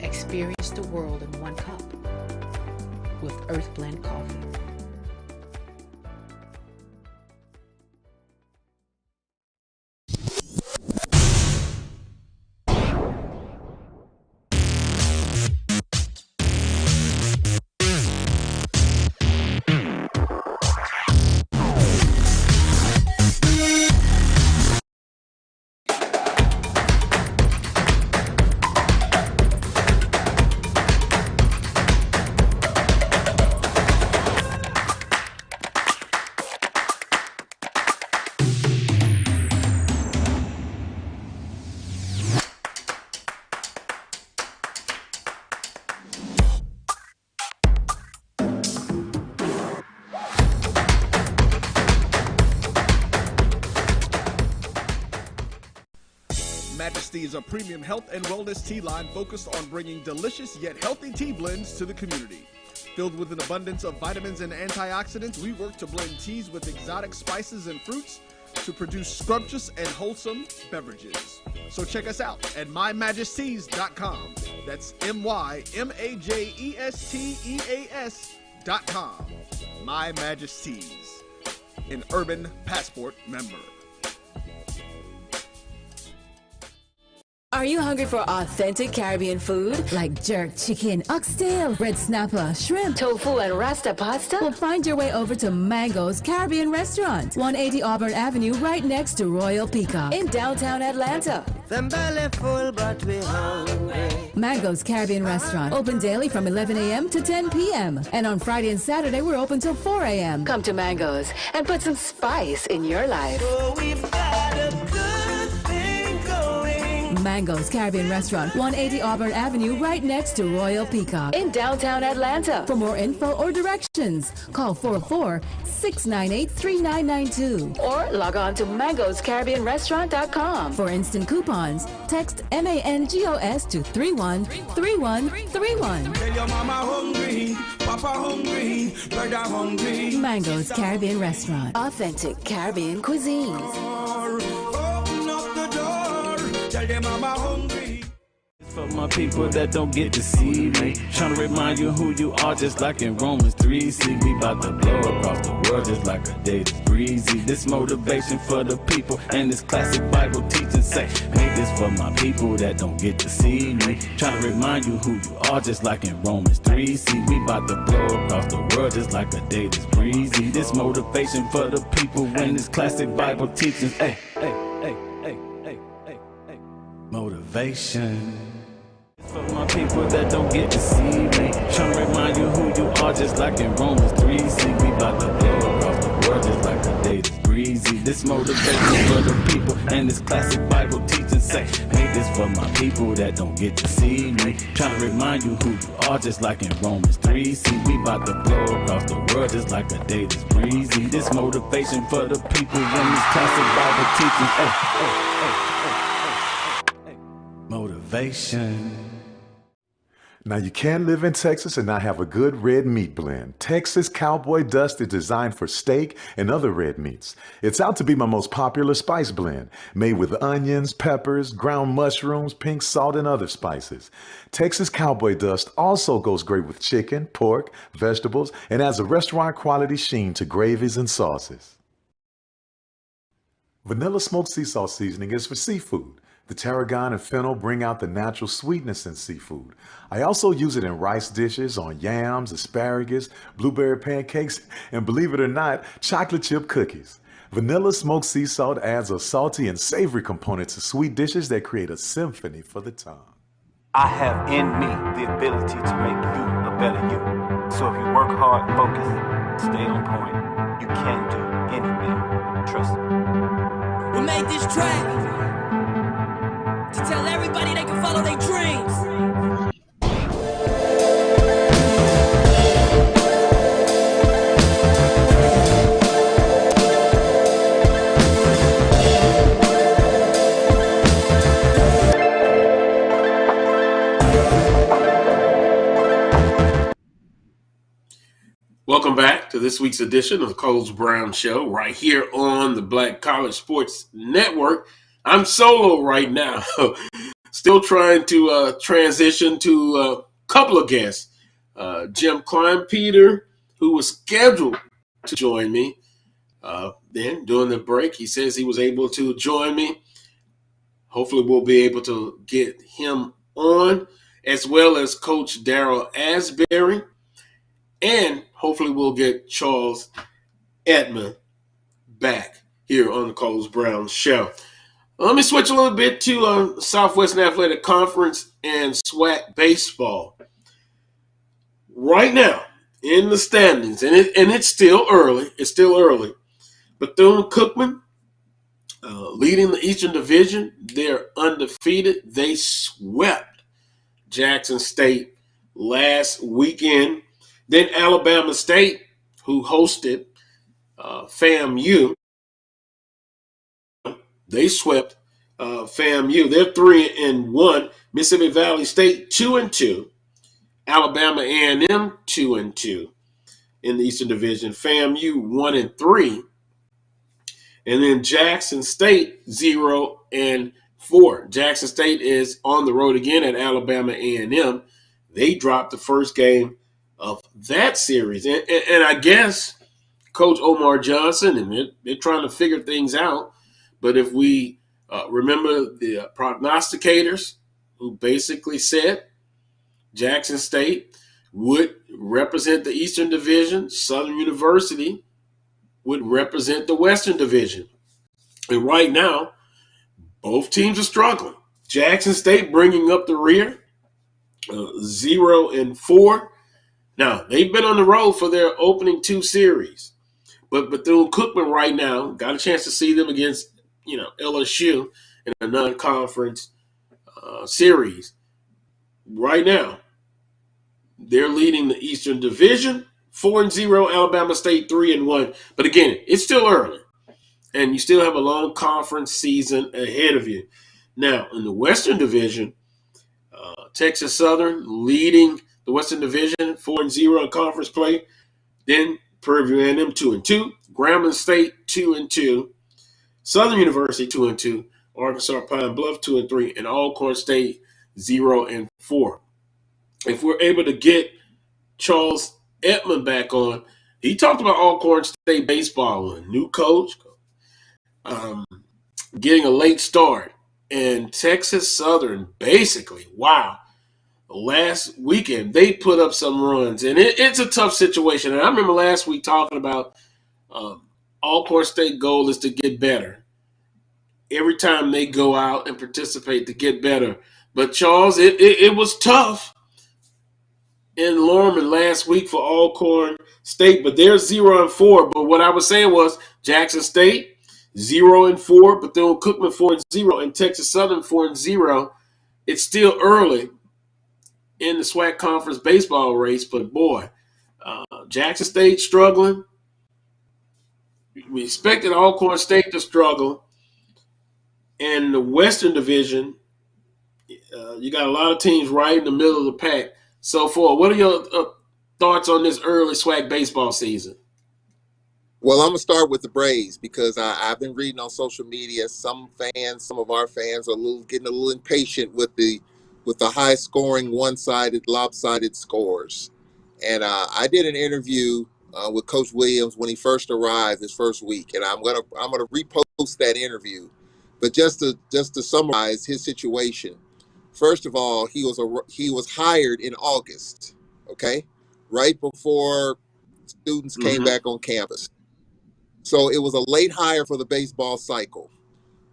Experience the world in one cup with Earth Blend Coffee. Majesty is a premium health and wellness tea line focused on bringing delicious yet healthy tea blends to the community. Filled with an abundance of vitamins and antioxidants, we work to blend teas with exotic spices and fruits to produce scrumptious and wholesome beverages. So check us out at mymajesties.com. That's MyMajesties.com. My Majesties, an Urban Passport member. Are you hungry for authentic Caribbean food? Like jerk chicken, oxtail, red snapper, shrimp, Tofu and Rasta pasta? Well, find your way over to Mango's Caribbean Restaurant, 180 Auburn Avenue, right next to Royal Peacock in downtown Atlanta. Them belly full, but we hungry. Mango's Caribbean Restaurant, open daily from 11 a.m. to 10 p.m. And on Friday and Saturday, we're open till 4 a.m. Come to Mango's and put some spice in your life. So we've got a good thing going. Mango's Caribbean Restaurant, 180 Auburn Avenue, right next to Royal Peacock in downtown Atlanta. For more info or directions, call 404-698-3992 or log on to mangoscaribbeanrestaurant.com. For instant coupons, text MANGOS to 313131. Tell your mama hungry, papa hungry, brother hungry. Mango's Caribbean Restaurant, authentic Caribbean cuisines. Open up the door, tell them mama hungry. For my people that don't get to see me, trying to remind you who you are, just like in Romans 3. See, we about to blow across the world just like a day that's breezy. This motivation for the people and this classic Bible teaching say, make this for my people that don't get to see me, trying to remind you who you are, just like in Romans 3. See, we about to blow across the world just like a day that's breezy. This motivation for the people and this classic Bible teaching, hey, hey, hey, hey, hey, hey, hey, motivation. For my people that don't get to see me, trying to remind you who you are, just like in Romans 3. See, we about to blow across the world just like a day that's breezy. This motivation for the people and this classic Bible teaching say, make this for my people that don't get to see me, trying to remind you who you are, just like in Romans 3. See, we about to blow across the world just like a day that's breezy. This motivation for the people and this classic Bible teaching, hey, hey, hey, hey, hey, hey, motivation. Now, you can live in Texas and not have a good red meat blend. Texas Cowboy Dust is designed for steak and other red meats. It's out to be my most popular spice blend, made with onions, peppers, ground mushrooms, pink salt, and other spices. Texas Cowboy Dust also goes great with chicken, pork, vegetables, and adds a restaurant-quality sheen to gravies and sauces. Vanilla smoked sea salt seasoning is for seafood. The tarragon and fennel bring out the natural sweetness in seafood. I also use it in rice dishes, on yams, asparagus, blueberry pancakes, and believe it or not, chocolate chip cookies. Vanilla smoked sea salt adds a salty and savory component to sweet dishes that create a symphony for the tongue. I have in me the ability to make you a better you. So if you work hard, focus, stay on point, you can do anything. Trust me. We made this track to tell everybody they can follow their dreams. Welcome back to this week's edition of the Coles Brown Show, right here on the Black College Sports Network. I'm solo right now, still trying to transition to a couple of guests. Jim Kleinpeter, who was scheduled to join me. Then during the break, he says he was able to join me. Hopefully we'll be able to get him on, as well as Coach Darryl Asbury. And hopefully we'll get Charles Edmond back here on the Coles Brown Show. Let me switch a little bit to Southwestern Athletic Conference and SWAC baseball. Right now in the standings, and it's still early. It's still early. Bethune-Cookman leading the Eastern Division. They're undefeated. They swept Jackson State last weekend. Then Alabama State, who hosted FAMU, they swept FAMU. They're 3-1. Mississippi Valley State 2-2. Alabama A&M 2-2 in the Eastern Division. FAMU 1-3. And then Jackson State 0-4. Jackson State is on the road again at Alabama A&M. They dropped the first game of that series. And I guess Coach Omar Johnson, and they're trying to figure things out. But if we remember the prognosticators who basically said Jackson State would represent the Eastern Division, Southern University would represent the Western Division. And right now, both teams are struggling. Jackson State bringing up the rear, 0-4. Now, they've been on the road for their opening two series. But Bethune-Cookman right now, got a chance to see them against, LSU in a non-conference series. Right now, they're leading the Eastern Division, 4-0, Alabama State 3-1. But again, it's still early, and you still have a long conference season ahead of you. Now, in the Western Division, Texas Southern leading the Western Division, 4-0 in conference play. Then Prairie View A&M 2-2, Grambling State 2-2, Southern University 2-2, Arkansas Pine Bluff 2-3, and Alcorn State 0-4. If we're able to get Charles Edmond back on, he talked about Alcorn State baseball, a new coach, getting a late start, and Texas Southern basically, wow. Last weekend, they put up some runs, and it's a tough situation. And I remember last week talking about Alcorn State goal is to get better. Every time they go out and participate to get better. But, Charles, it was tough in Lorman last week for Alcorn State, but they're 0-4. But what I was saying was Jackson State, 0-4, Bethune-Cookman 4-0, and Texas Southern 4-0. It's still early in the SWAC conference baseball race, but boy, Jackson State struggling. We expected Alcorn State to struggle. And the Western Division, you got a lot of teams right in the middle of the pack so far. What are your thoughts on this early SWAC baseball season? Well, I'm going to start with the Braves because I've been reading on social media. Some of our fans are getting a little impatient with the high-scoring, one-sided, lopsided scores. And I did an interview with Coach Williams when he first arrived his first week, and I'm gonna repost that interview. But just to summarize his situation, first of all, he was hired in August, okay, right before students came back on campus. So it was a late hire for the baseball cycle.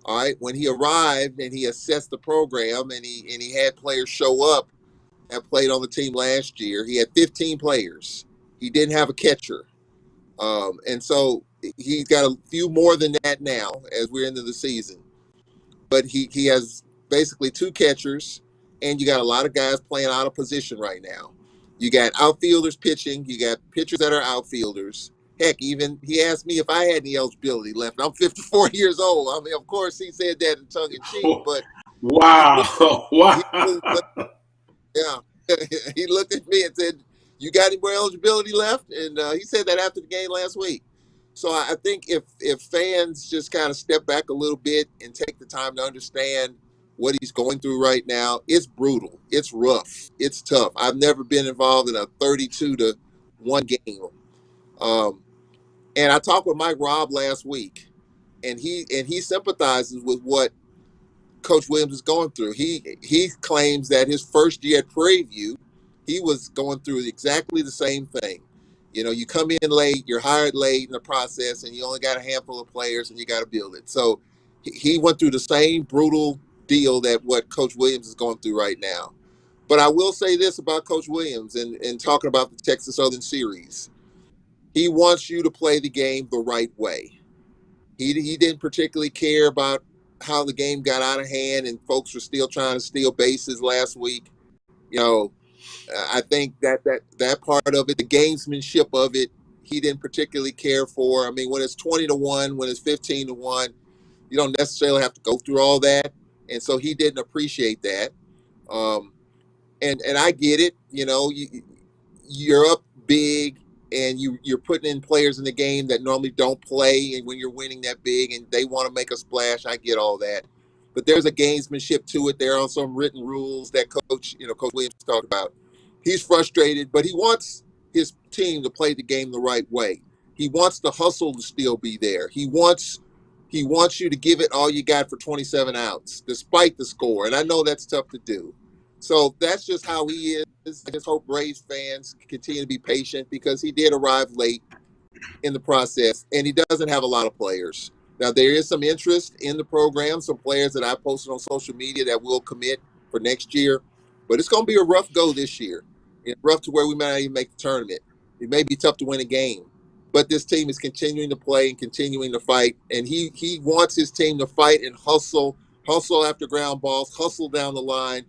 All right, when he arrived and he assessed the program and he had players show up that played on the team last year, he had 15 players. He didn't have a catcher. And so he's got a few more than that now as we're into the season. But he has basically two catchers, and you got a lot of guys playing out of position right now. You got outfielders pitching. You got pitchers that are outfielders. Heck, even he asked me if I had any eligibility left. I'm 54 years old. I mean, of course, he said that in tongue in cheek, but wow. He looked at me and said, "You got any more eligibility left?" And he said that after the game last week. So I think if fans just kind of step back a little bit and take the time to understand what he's going through right now, it's brutal, it's rough, it's tough. I've never been involved in a 32-1 game. And I talked with Mike Robb last week, and he sympathizes with what Coach Williams is going through. He claims that his first year at Prairie View, he was going through exactly the same thing. You know, you come in late, you're hired late in the process, and you only got a handful of players, and you got to build it. So he went through the same brutal deal that what Coach Williams is going through right now. But I will say this about Coach Williams and talking about the Texas Southern series. He wants you to play the game the right way. He didn't particularly care about how the game got out of hand and folks were still trying to steal bases last week. You know, I think that part of it, the gamesmanship of it, he didn't particularly care for. I mean, when it's 20-1, when it's 15-1, You don't necessarily have to go through all that. And so he didn't appreciate that. Um, and I get it. You're up big, and you're putting in players in the game that normally don't play, and when you're winning that big, and they want to make a splash. I get all that, but there's a gamesmanship to it. There are some written rules that Coach Williams talked about. He's frustrated, but he wants his team to play the game the right way. He wants the hustle to still be there. He wants you to give it all you got for 27 outs, despite the score. And I know that's tough to do. So that's just how he is. I just hope Braves fans continue to be patient, because he did arrive late in the process, and he doesn't have a lot of players. Now, there is some interest in the program, some players that I posted on social media that will commit for next year, but it's going to be a rough go this year. It's rough to where we might not even make the tournament. It may be tough to win a game, but this team is continuing to play and continuing to fight, and he wants his team to fight and hustle after ground balls, hustle down the line.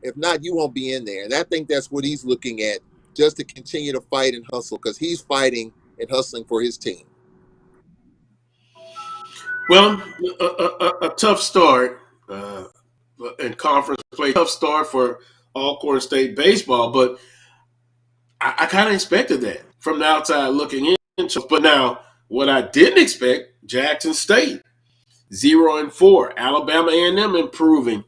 If not, you won't be in there. And I think that's what he's looking at, just to continue to fight and hustle, because he's fighting and hustling for his team. Well, a tough start in conference play, tough start for Alcorn State baseball, but I kind of expected that from the outside looking in. But now, what I didn't expect, Jackson State 0-4, Alabama A&M improving.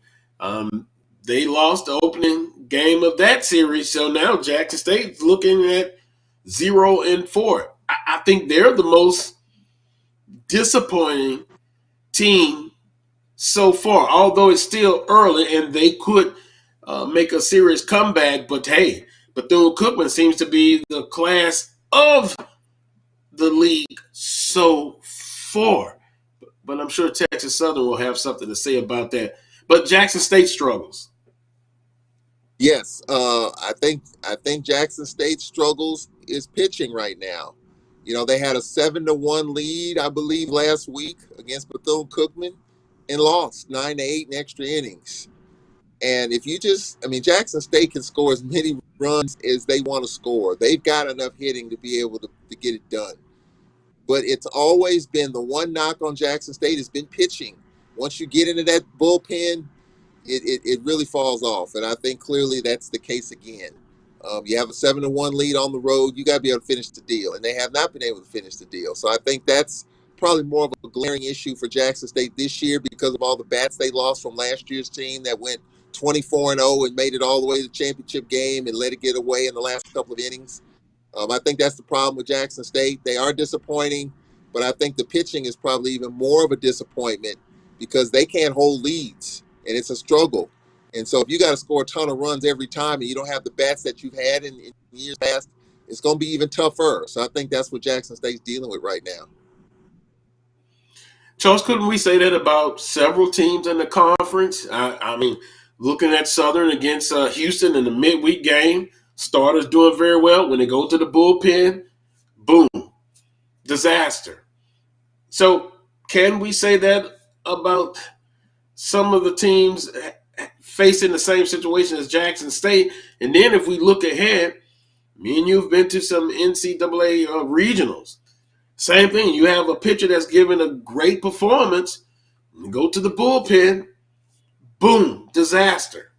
They lost the opening game of that series, so now Jackson State's looking at 0-4. I think they're the most disappointing team so far, although it's still early and they could make a serious comeback. But hey, Bethune-Cookman seems to be the class of the league so far. But I'm sure Texas Southern will have something to say about that. But Jackson State struggles. Yes, I think Jackson State struggles is pitching right now. They had a 7-1 lead, I believe, last week against Bethune-Cookman and lost 9-8 in extra innings. And Jackson State can score as many runs as they want to score. They've got enough hitting to be able to get it done. But it's always been the one knock on Jackson State has been pitching. Once you get into that bullpen, it really falls off. And I think clearly that's the case again. You have a 7-1 lead on the road. You got to be able to finish the deal. And they have not been able to finish the deal. So I think that's probably more of a glaring issue for Jackson State this year, because of all the bats they lost from last year's team that went 24-0 and made it all the way to the championship game and let it get away in the last couple of innings. I think that's the problem with Jackson State. They are disappointing, but I think the pitching is probably even more of a disappointment, because they can't hold leads, and it's a struggle. And so if you got to score a ton of runs every time and you don't have the bats that you've had in years past, it's going to be even tougher. So I think that's what Jackson State's dealing with right now. Charles, couldn't we say that about several teams in the conference? I mean, looking at Southern against Houston in the midweek game, starters doing very well. When they go to the bullpen, boom, disaster. So can we say that about some of the teams facing the same situation as Jackson State? And then if we look ahead, me and you have been to some NCAA regionals. Same thing. You have a pitcher that's given a great performance, you go to the bullpen, boom, disaster.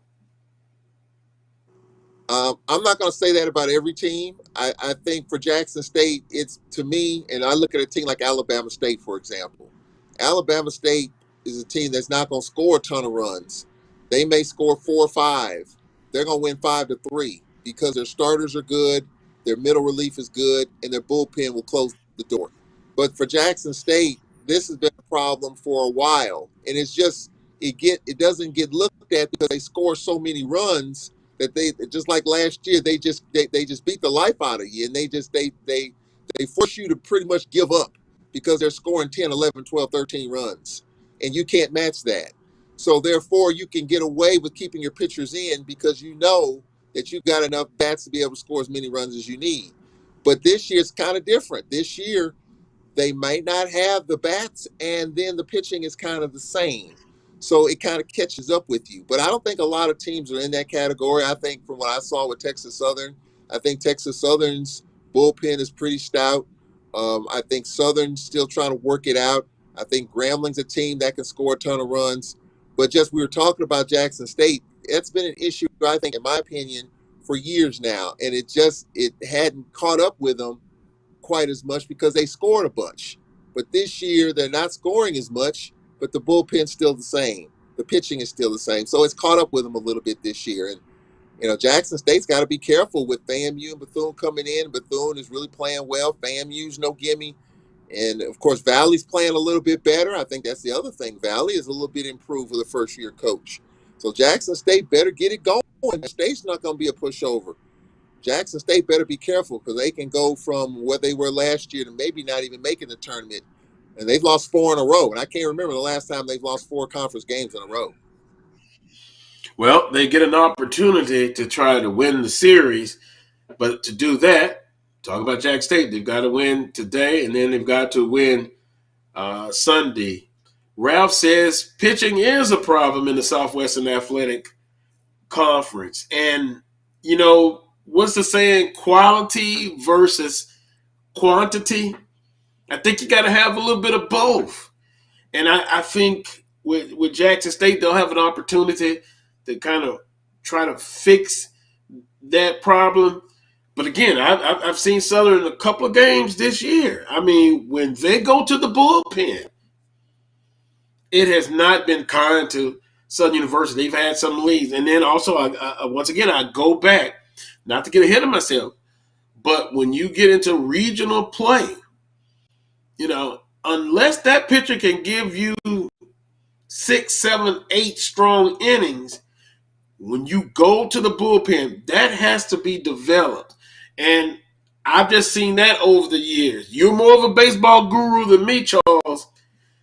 I'm not going to say that about every team. I think for Jackson State, it's, to me, and I look at a team like Alabama State, for example. Alabama State is a team that's not going to score a ton of runs. They may score 4 or 5. They're going to win 5-3 because their starters are good, their middle relief is good, and their bullpen will close the door. But for Jackson State, this has been a problem for a while, and it's just it doesn't get looked at because they score so many runs that they, just like last year, they just beat the life out of you, and they force you to pretty much give up because they're scoring 10, 11, 12, 13 runs, and you can't match that. So therefore, you can get away with keeping your pitchers in because you know that you got enough bats to be able to score as many runs as you need. But this year it's kind of different. This year, they might not have the bats, and then the pitching is kind of the same. So it kind of catches up with you. But I don't think a lot of teams are in that category. I think from what I saw with Texas Southern, I think Texas Southern's bullpen is pretty stout. I think Southern's still trying to work it out. I think Grambling's a team that can score a ton of runs. But just we were talking about Jackson State. It's been an issue, I think, in my opinion, for years now. And it hadn't caught up with them quite as much because they scored a bunch. But this year, they're not scoring as much, but the bullpen's still the same. The pitching is still the same. So it's caught up with them a little bit this year. And, Jackson State's got to be careful with FAMU and Bethune coming in. Bethune is really playing well. FAMU's no gimme. And, of course, Valley's playing a little bit better. I think that's the other thing. Valley is a little bit improved with a first-year coach. So Jackson State better get it going. State's not going to be a pushover. Jackson State better be careful because they can go from what they were last year to maybe not even making the tournament. And they've lost 4 in a row. And I can't remember the last time they've lost 4 conference games in a row. Well, they get an opportunity to try to win the series. But to do that, talk about Jack State, they've got to win today, and then they've got to win Sunday. Ralph says pitching is a problem in the Southwestern Athletic Conference. And, what's the saying? Quality versus quantity. I think you got to have a little bit of both. And I think with Jackson State, they'll have an opportunity to kind of try to fix that problem. But again, I've seen Southern in a couple of games this year. I mean, when they go to the bullpen, it has not been kind to Southern University. They've had some leads. And then also, once again, I go back, not to get ahead of myself, but when you get into regional play, unless that pitcher can give you 6, 7, 8 strong innings, when you go to the bullpen, that has to be developed. And I've just seen that over the years. You're more of a baseball guru than me, Charles,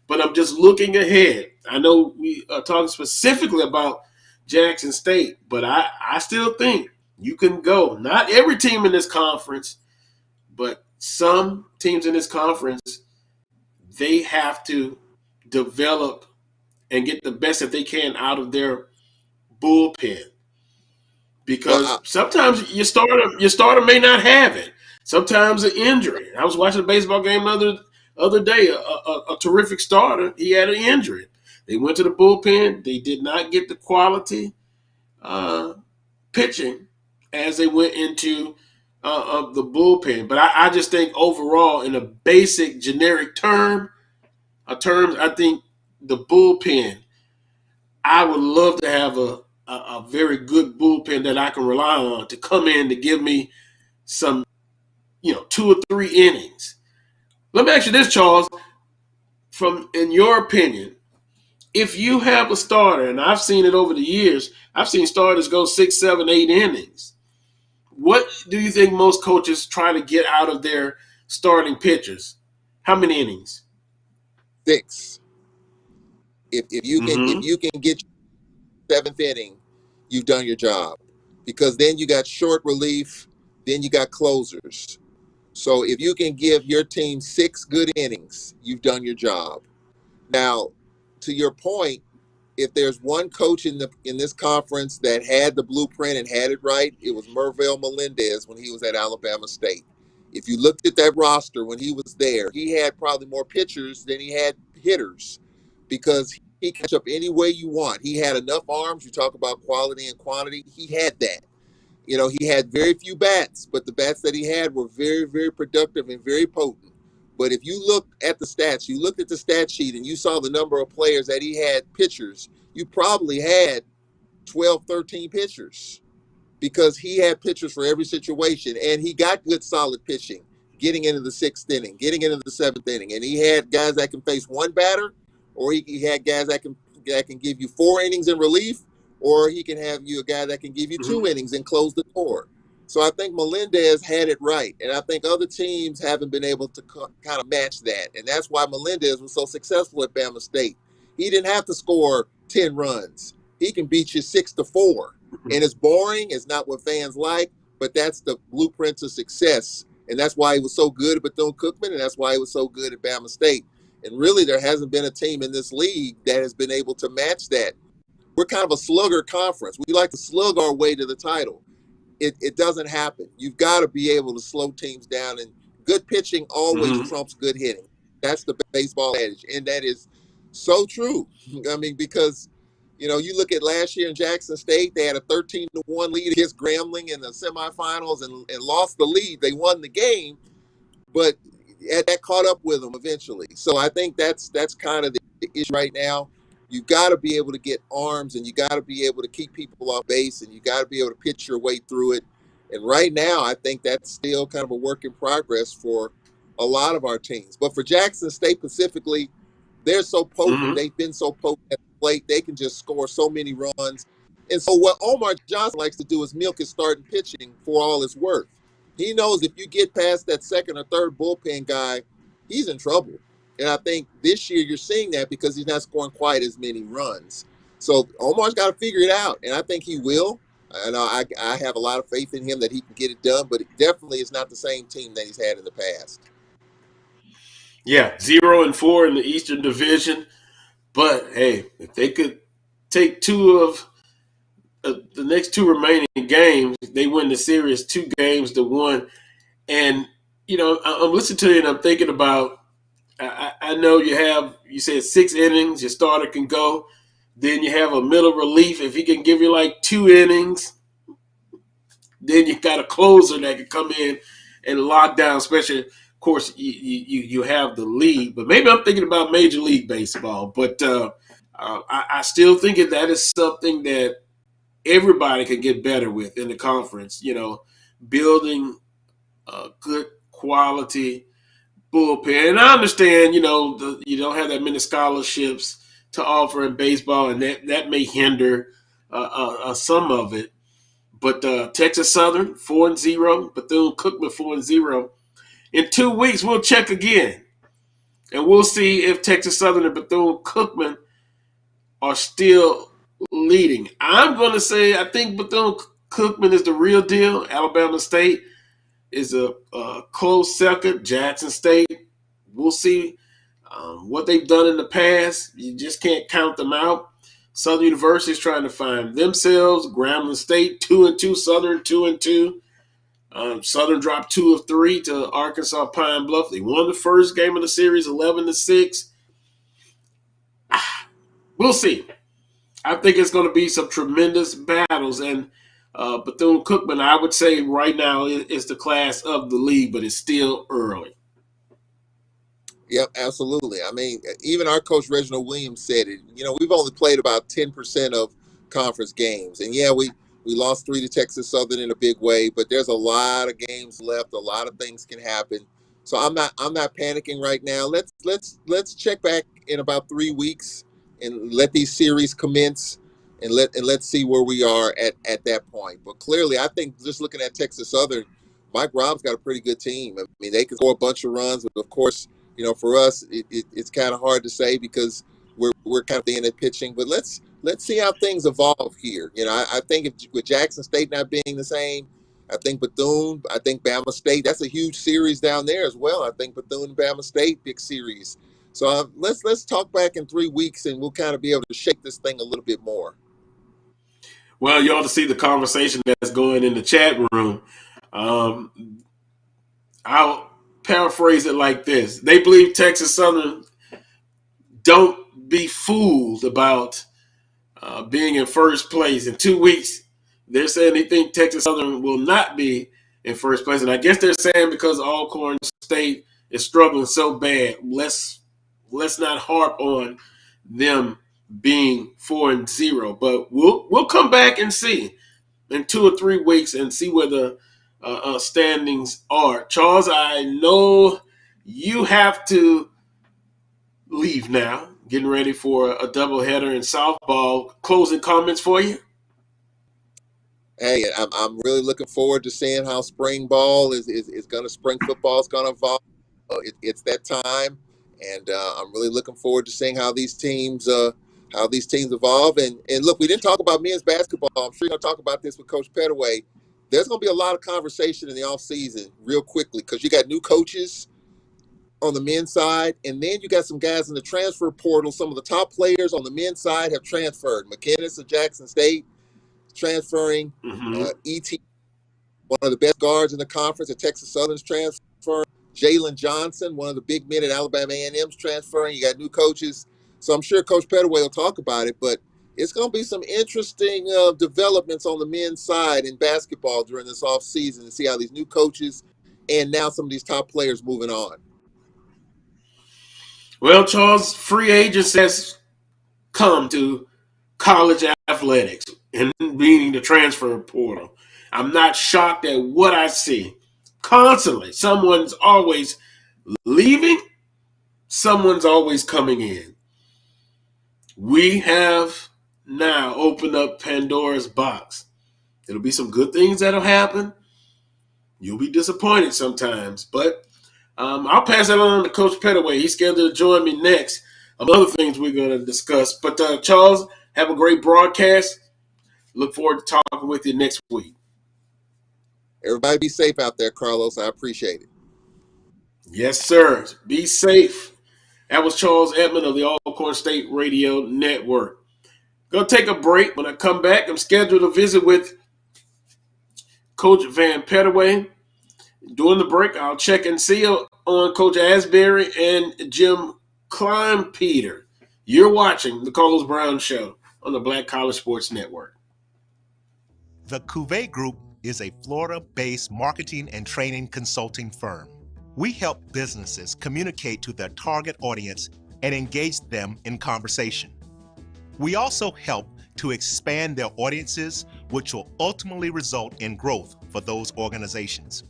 but I'm just looking ahead. I know we are talking specifically about Jackson State, but I still think you can go. Not every team in this conference, but some teams in this conference, they have to develop and get the best that they can out of their bullpen. Because sometimes your starter may not have it. Sometimes an injury. I was watching a baseball game the other day, a terrific starter, he had an injury. They went to the bullpen. They did not get the quality pitching as they went into the bullpen. But I just think overall, in a basic generic terms, I think the bullpen, I would love to have a very good bullpen that I can rely on to come in to give me some, 2 or 3 innings. Let me ask you this, Charles. In your opinion, if you have a starter, and I've seen it over the years, I've seen starters go 6, 7, 8 innings. What do you think most coaches try to get out of their starting pitchers? How many innings? 6. If you can get 7th inning, you've done your job, because then you got short relief, then you got closers. So if you can give your team 6 good innings, you've done your job. Now, to your point, if there's one coach in this conference that had the blueprint and had it right, it was Mervell Melendez when he was at Alabama State. If you looked at that roster when he was there, he had probably more pitchers than he had hitters, because he catch up any way you want. He had enough arms. You talk about quality and quantity. He had that. He had very few bats, but the bats that he had were very, very productive and very potent. But if you look at the stats, you looked at the stat sheet and you saw the number of players that he had pitchers, you probably had 12, 13 pitchers, because he had pitchers for every situation, and he got good solid pitching getting into the 6th inning, getting into the 7th inning. And he had guys that can face one batter, or he had guys that can give you 4 innings in relief, or he can have you a guy that can give you 2 innings and close the door. So I think Melendez had it right, and I think other teams haven't been able to kind of match that, and that's why Melendez was so successful at Bama State. He didn't have to score 10 runs. He can beat you 6-4, and it's boring. It's not what fans like, but that's the blueprint to success, and that's why he was so good at Bethune-Cookman, and that's why he was so good at Bama State. And really, there hasn't been a team in this league that has been able to match that. We're kind of a slugger conference. We like to slug our way to the title. It doesn't happen. You've got to be able to slow teams down, and good pitching always trumps good hitting. That's the baseball adage, and that is so true. I mean, because you look at last year in Jackson State, they had a 13-1 lead against Grambling in the semifinals and lost the lead. They won the game, but that caught up with them eventually. So I think that's kind of the issue right now. You got to be able to get arms, and you got to be able to keep people off base, and you got to be able to pitch your way through it. And right now, I think that's still kind of a work in progress for a lot of our teams. But for Jackson State specifically, they're so potent. Mm-hmm. They've been so potent at the plate. They can just score so many runs. And so what Omar Johnson likes to do is milk his starting pitching for all it's worth. He knows if you get past that second or third bullpen guy, he's in trouble. And I think this year you're seeing that because he's not scoring quite as many runs. So Omar's got to figure it out, and I think he will. And I have a lot of faith in him that he can get it done, but it definitely is not the same team that he's had in the past. Yeah, 0-4 in the Eastern Division. But, hey, if they could take two of the next two remaining games, they win the series 2-1. And, I'm listening to you and I'm thinking about, I know you said 6 innings, your starter can go. Then you have a middle relief. If he can give you like 2 innings, then you got a closer that can come in and lock down, especially, of course, you have the lead. But maybe I'm thinking about Major League Baseball. But I still think that is something that everybody can get better with in the conference, building a good quality bullpen. And I understand, you don't have that many scholarships to offer in baseball, and that may hinder some of it. But Texas Southern 4-0, Bethune-Cookman 4-0. In 2 weeks, we'll check again, and we'll see if Texas Southern and Bethune-Cookman are still leading. I'm going to say I think Bethune-Cookman is the real deal. Alabama State is a close second. Jackson State, we'll see what they've done in the past. You just can't count them out. Southern University is trying to find themselves. Grambling State 2-2. Southern 2-2. Southern dropped 2 of 3 to Arkansas Pine Bluff. They won the first game of the series 11-6. We'll see. I think it's going to be some tremendous battles, and Bethune-Cookman, I would say right now is the class of the league, but it's still early. Yep, absolutely. I mean, even our coach Reginald Williams said it. We've only played about 10% of conference games, and yeah, we lost 3 to Texas Southern in a big way, but there's a lot of games left. A lot of things can happen. So I'm not panicking right now. Let's check back in about 3 weeks and let these series commence, and let's see where we are at that point. But clearly, I think just looking at Texas Southern, Mike Rob's got a pretty good team. I mean, they can score a bunch of runs, but of course, for us, it's kind of hard to say because we're kind of in at pitching. But let's see how things evolve here. I think with Jackson State not being the same, I think Bethune, I think Bama State, that's a huge series down there as well. I think Bethune and Bama State, big series. So let's talk back in 3 weeks, and we'll kind of be able to shake this thing a little bit more. Well, you ought to see the conversation that's going in the chat room. I'll paraphrase it like this. They believe Texas Southern don't be fooled about being in first place. In 2 weeks, they're saying they think Texas Southern will not be in first place. And I guess they're saying because Alcorn State is struggling so bad, let's not harp on them being 4-0. But we'll come back and see in 2 or 3 weeks and see where the standings are. Charles, I know you have to leave now, getting ready for a doubleheader in softball. Closing comments for you? Hey, I'm really looking forward to seeing how spring ball is going to, spring football is going to evolve. It's that time, and I'm really looking forward to seeing how these teams evolve. And look, we didn't talk about men's basketball. I'm sure you're going to talk about this with Coach Pettaway. There's going to be a lot of conversation in the offseason real quickly because you got new coaches on the men's side, and then you got some guys in the transfer portal. Some of the top players on the men's side have transferred. McKinnis of Jackson State transferring. Mm-hmm. E.T., one of the best guards in the conference at Texas Southern's transferring. Jalen Johnson, one of the big men at Alabama A&M's transferring. You got new coaches. So I'm sure Coach Pettaway will talk about it, but it's going to be some interesting developments on the men's side in basketball during this offseason to see how these new coaches and now some of these top players moving on. Well, Charles, free agents has come to college athletics and meaning the transfer portal. I'm not shocked at what I see. Constantly, someone's always leaving, someone's always coming in. We have now opened up Pandora's box. There'll be some good things that'll happen. You'll be disappointed sometimes, but I'll pass that on to Coach Pettaway. He's scheduled to join me next. Other things we're going to discuss. But Charles, have a great broadcast. Look forward to talking with you next week. Everybody be safe out there, Carlos. I appreciate it. Yes, sir. Be safe. That was Charles Edmond of the Alcorn State Radio Network. Going to take a break. When I come back, I'm scheduled to visit with Coach Van Pettaway. During the break, I'll check and see on Coach Asbury and Jim Kleinpeter. You're watching the Carlos Brown Show on the Black College Sports Network. The Cuvée Group is a Florida-based marketing and training consulting firm. We help businesses communicate to their target audience and engage them in conversation. We also help to expand their audiences, which will ultimately result in growth for those organizations.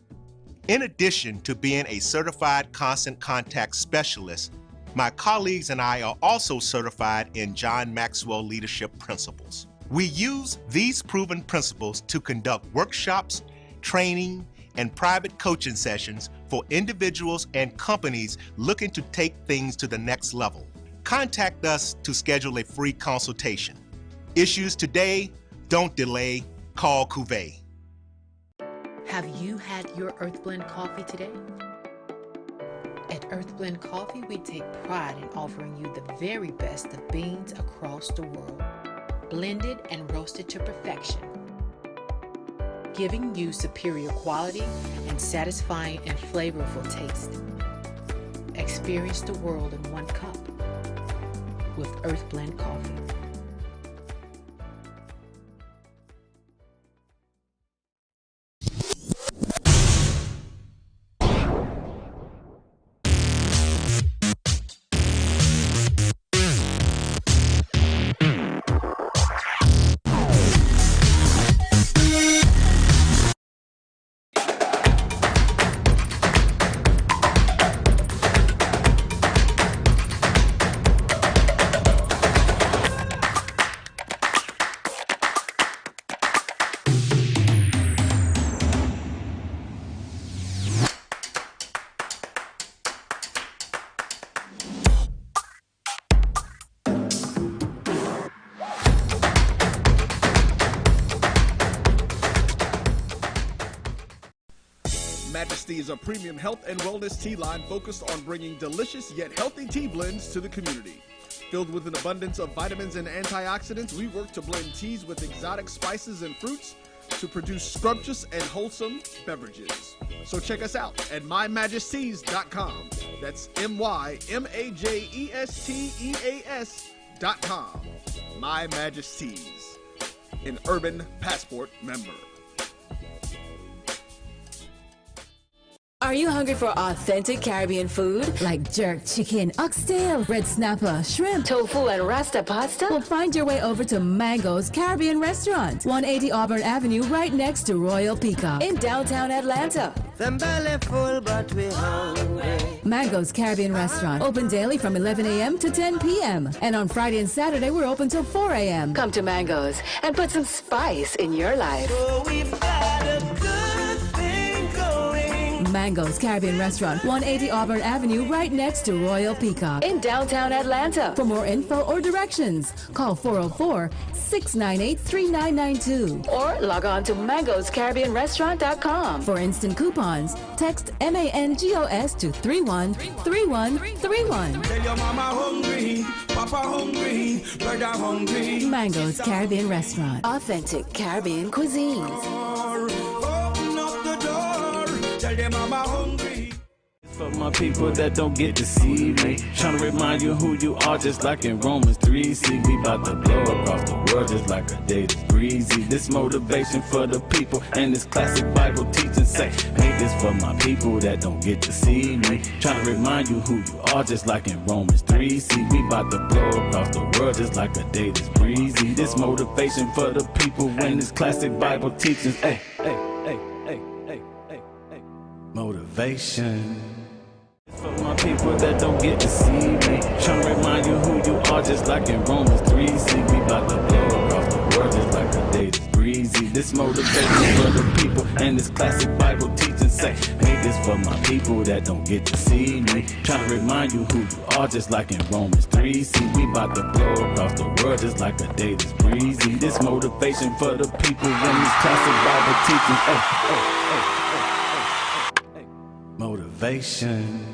In addition to being a certified constant contact specialist, my colleagues and I are also certified in John Maxwell Leadership Principles. We use these proven principles to conduct workshops, training, and private coaching sessions for individuals and companies looking to take things to the next level. Contact us to schedule a free consultation. Issues today, don't delay, call Cuvée. Have you had your Earth Blend coffee today? At Earth Blend Coffee, we take pride in offering you the very best of beans across the world, blended and roasted to perfection, giving you superior quality and satisfying and flavorful taste. Experience the world in one cup with Earth Blend Coffee. Majesty is a premium health and wellness tea line focused on bringing delicious yet healthy tea blends to the community. Filled with an abundance of vitamins and antioxidants, we work to blend teas with exotic spices and fruits to produce scrumptious and wholesome beverages. So check us out at mymajesties.com. That's MyMajesties.com. My Majesties, an Urban Passport member. Are you hungry for authentic Caribbean food? Like jerk chicken, oxtail, red snapper, shrimp, tofu, and rasta pasta? Well, find your way over to Mango's Caribbean Restaurant, 180 Auburn Avenue, right next to Royal Peacock in downtown Atlanta. Them belly full, but we hungry. Mango's Caribbean Restaurant, open daily from 11 a.m. to 10 p.m. And on Friday and Saturday, we're open till 4 a.m. Come to Mango's and put some spice in your life. So we've got a good thing going. Mango's Caribbean Restaurant, 180 Auburn Avenue, right next to Royal Peacock in downtown Atlanta. For more info or directions, call 404-698-3992 or log on to mangoscaribbeanrestaurant.com. For instant coupons, text MANGOS to 313131. Tell your mama hungry, papa hungry, brother hungry. Mango's Caribbean Restaurant, authentic Caribbean cuisines. Open up the door, tell them mama hungry. For my people that don't get to see me, trying to remind you who you are, just like in Romans 3. See, we about to blow across the world just like a day that's breezy. This motivation for the people and this classic Bible teaching say, hey, this for my people that don't get to see me, trying to remind you who you are, just like in Romans 3. See, we about to blow across the world just like a day that's breezy. This motivation for the people and this classic Bible teaching, hey, hey, hey, hey, hey, hey, hey. Motivation. For my people that don't get to see me, trying to remind you who you are, just like in Romans 3. See, we about to blow across the world just like a day that's breezy. This motivation for the people and this classic Bible teaching say, hey, this for my people that don't get to see me, trying to remind you who you are, just like in Romans 3. See, we about to blow across the world just like a day that's breezy. This motivation for the people and this classic Bible teaching, hey, hey, hey, hey, hey, hey, hey. Motivation.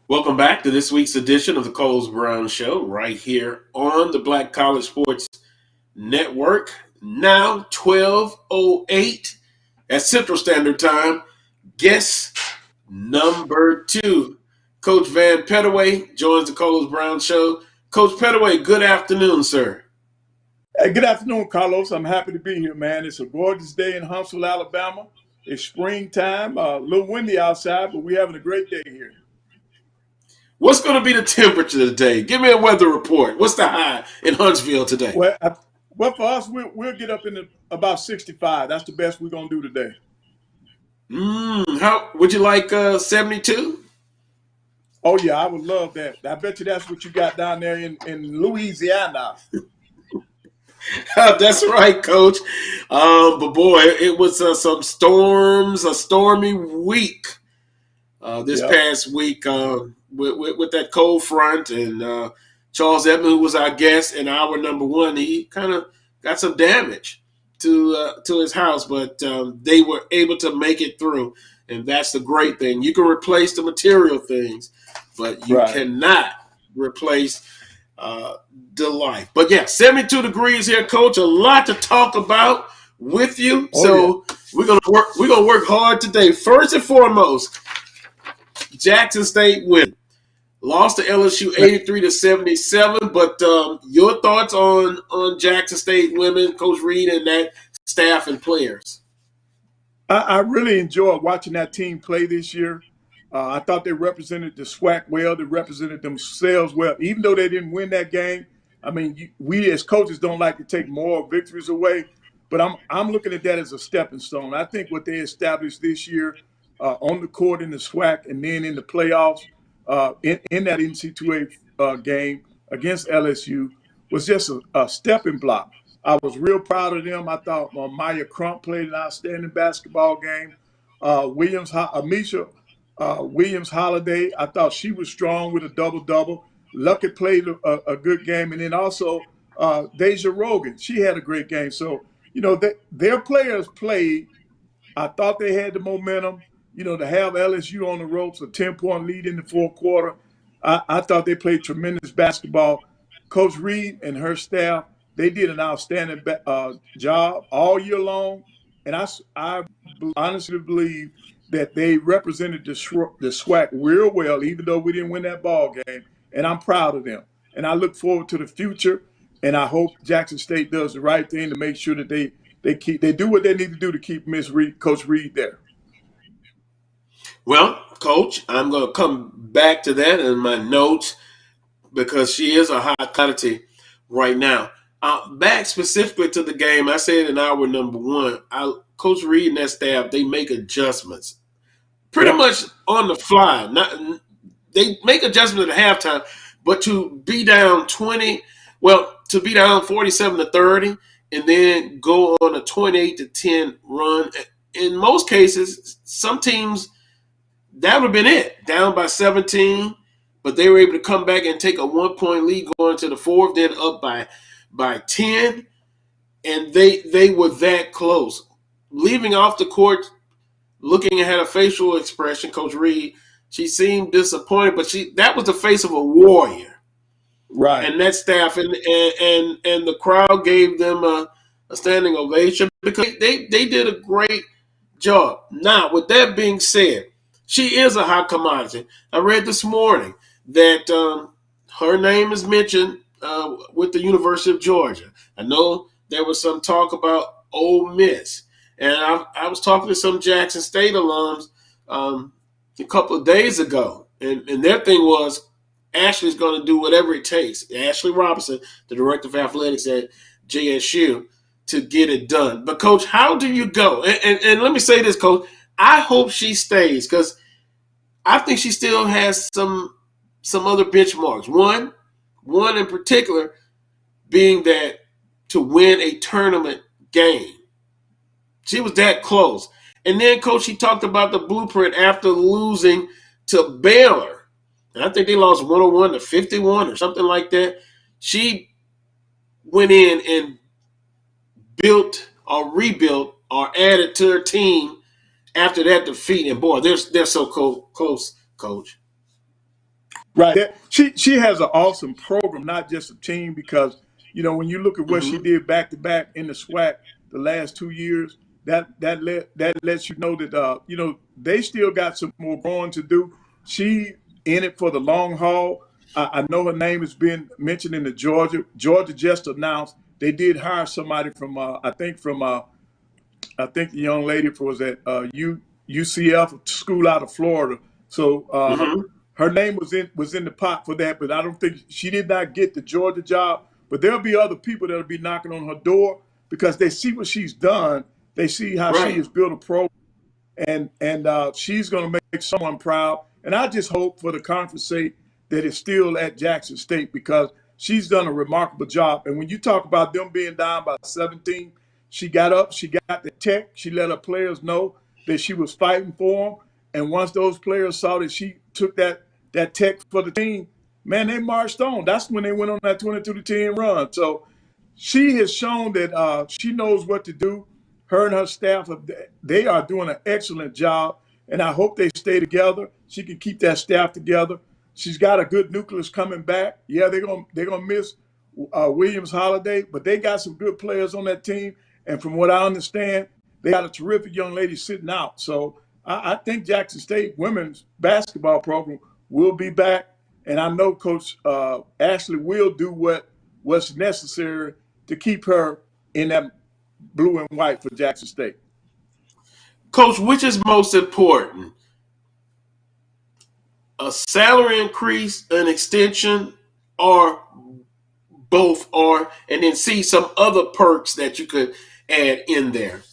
Welcome back to this week's edition of the Coles Brown Show, right here on the Black College Sports Network. Now 12:08 at Central Standard Time. Guest number 2, Coach Van Pettaway joins the Coles Brown Show. Coach Pettaway, good afternoon, sir. Hey, good afternoon, Carlos. I'm happy to be here, man. It's a gorgeous day in Huntsville, Alabama. It's springtime, a little windy outside, but we're having a great day here. What's going to be the temperature today? Give me a weather report. What's the high in Huntsville today? Well, for us, we'll get up in about 65. That's the best we're going to do today. How would you like 72? Oh, yeah, I would love that. I bet you that's what you got down there in Louisiana. That's right, Coach. But boy, it was some storms, a stormy week this past week with that cold front. And Charles Edmond, who was our guest in hour number 1, he kind of got some damage to his house, but they were able to make it through. And that's the great thing. You can replace the material things, but you cannot replace the life. But yeah, 72 degrees here, Coach. A lot to talk about with you. We're gonna work hard today. First and foremost, Jackson State win. Lost to LSU 83-77. But your thoughts on Jackson State women, Coach Reed, and that staff and players? I really enjoyed watching that team play this year. I thought they represented the SWAC well. They represented themselves well. Even though they didn't win that game, I mean, we as coaches don't like to take moral victories away, but I'm looking at that as a stepping stone. I think what they established this year on the court in the SWAC and then in the playoffs in that NC2A game against LSU was just a stepping block. I was real proud of them. I thought Maya Crump played an outstanding basketball game. Amisha Williams Holiday, I thought she was strong with a double-double. Luckett played a good game. And then also Deja Rogan, she had a great game. So, their players played. I thought they had the momentum, to have LSU on the ropes, a 10-point lead in the fourth quarter. I thought they played tremendous basketball. Coach Reed and her staff, they did an outstanding job all year long. And I honestly believe that they represented the SWAC real well, even though we didn't win that ball game. And I'm proud of them. And I look forward to the future. And I hope Jackson State does the right thing to make sure that they do what they need to do to keep Coach Reed there. Well, Coach, I'm going to come back to that in my notes because she is a hot commodity right now. Back specifically to the game, I said in hour number 1, Coach Reed and that staff, they make adjustments pretty much on the fly. They make adjustments at halftime, but to be down 47-30 and then go on a 28-10 run, in most cases, some teams, that would have been it, down by 17, but they were able to come back and take a 1-point lead going to the fourth, then up by 10, and they were that close. Leaving off the court, looking at her facial expression, Coach Reed, she seemed disappointed, but that was the face of a warrior. Right. And that staff and the crowd gave them a standing ovation because they did a great job. Now, with that being said, she is a hot commodity. I read this morning that her name is mentioned with the University of Georgia. I know there was some talk about Ole Miss. And I was talking to some Jackson State alums a couple of days ago. And their thing was Ashley's going to do whatever it takes. Ashley Robinson, the director of athletics at JSU, to get it done. But, Coach, how do you go? And let me say this, Coach. I hope she stays because I think she still has some other benchmarks. One in particular being that to win a tournament game. She was that close. And then, Coach, she talked about the blueprint after losing to Baylor. And I think they lost 101 to 51 or something like that. She went in and built or rebuilt or added to her team after that defeat. And, boy, they're so close, Coach. Right. She has an awesome program, not just a team, because, when you look at what she did back-to-back in the SWAC the last 2 years, that lets you know that, they still got some more growing to do. She in it for the long haul. I know her name has been mentioned in the Georgia. Georgia just announced they did hire somebody from, I think the young lady was at UCF, school out of Florida. So her name was in the pot for that, but I don't think she did not get the Georgia job. But there'll be other people that'll be knocking on her door because they see what she's done. They see how she has built a program, and she's going to make someone proud. And I just hope for the conference sake that it's still at Jackson State because she's done a remarkable job. And when you talk about them being down by 17, she got up, she got the tech, she let her players know that she was fighting for them. And once those players saw that she took that tech for the team, man, they marched on. That's when they went on that 22-10 run. So she has shown that she knows what to do. Her and her staff, they are doing an excellent job, and I hope they stay together. She can keep that staff together. She's got a good nucleus coming back. Yeah, they're gonna miss Williams Holiday, but they got some good players on that team. And from what I understand, they got a terrific young lady sitting out. So I think Jackson State women's basketball program will be back, and I know Coach Ashley will do what's necessary to keep her in that blue and white for Jackson State. Coach, which is most important? A salary increase, an extension, or both, and then see some other perks that you could add in there?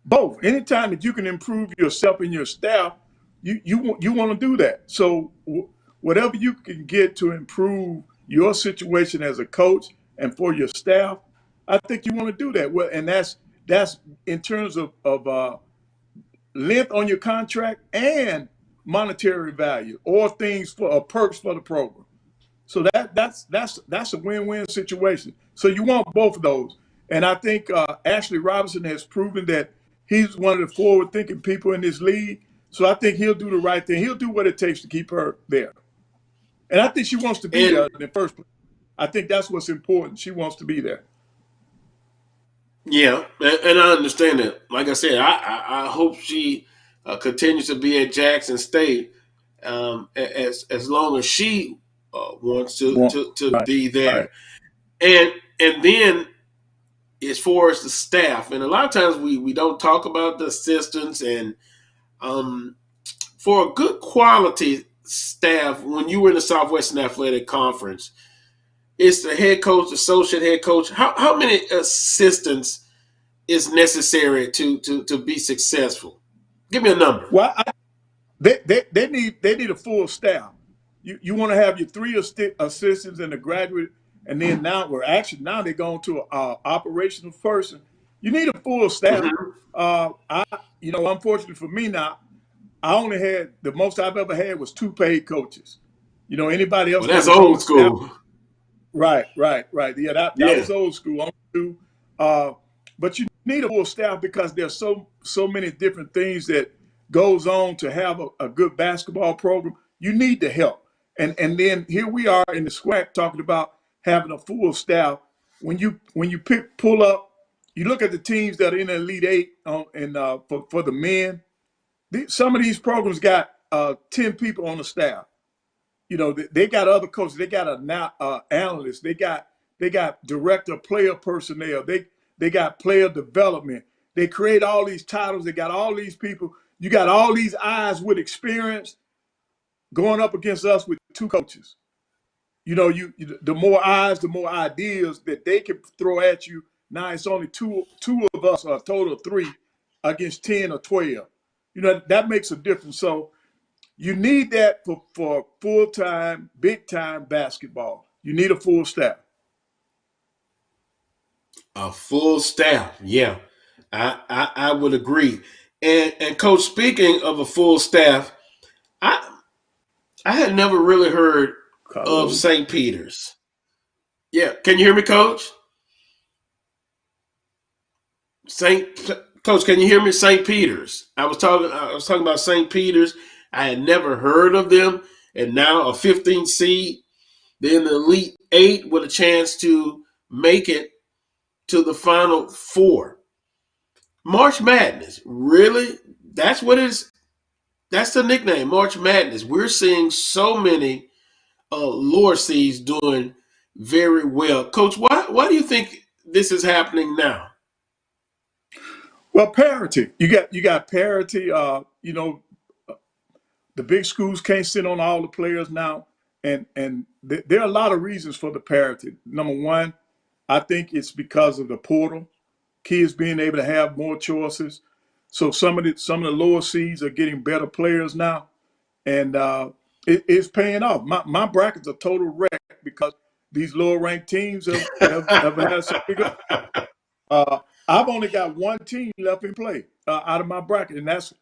Both. Anytime that you can improve yourself and your staff, you want to do that. So whatever you can get to improve your situation as a coach and for your staff, I think you want to do that. Well, and that's in terms of length on your contract and monetary value or things for perks for the program. So that's a win-win situation. So you want both of those. And I think Ashley Robinson has proven that he's one of the forward-thinking people in this league. So I think he'll do the right thing. He'll do what it takes to keep her there. And I think she wants to be there in the first place. I think that's what's important. She wants to be there. Yeah, and I understand that. Like I said, I hope she continues to be at Jackson State as long as she wants to be there. Right. And then as far as the staff, and a lot of times we don't talk about the assistants, and for a good quality staff, when you were in the Southwestern Athletic Conference, it's the head coach, associate head coach. How many assistants is necessary to be successful? Give me a number. Well, they need a full staff. You want to have your 3 assistants and a graduate, and then now they're going to an operational person. You need a full staff. Unfortunately for me now, I only had the most I've ever had was 2 paid coaches. Anybody else? Well, that's old school. Right. Yeah, that was old school. But need a full staff because there's so many different things that goes on to have a good basketball program. You need the help. And then here we are in the SWAC talking about having a full staff. When you pull up, you look at the teams that are in the Elite Eight for the men. Some of these programs got 10 people on the staff. You know, they got other coaches. They got analysts. They got director player personnel. They got player development. They create all these titles. They got all these people. You got all these eyes with experience going up against us with two coaches. You know, the more eyes, the more ideas that they can throw at you. Now it's only two of us, or a total of 3 against 10 or 12. You know, that makes a difference. So you need that for full-time, big-time basketball. You need a full staff. A full staff, yeah. I would agree. And Coach, speaking of a full staff, I had never really heard of St. Peter's. Yeah, can you hear me, Coach? Coach, can you hear me? St. Peter's. I was talking about St. Peter's. I had never heard of them, and now a 15 seed, then the Elite Eight with a chance to make it to the Final Four. March Madness, really? That's what it is. That's the nickname, March Madness. We're seeing so many lower seeds doing very well. Coach, why do you think this is happening now? Well, parity. You got parity. You know, the big schools can't sit on all the players now, and there are a lot of reasons for the parity. Number one, I think it's because of the portal, kids being able to have more choices. So some of the lower seeds are getting better players now, and it's paying off. My bracket's a total wreck because these lower ranked teams have had some big. I've only got one team left in play out of my bracket, and that's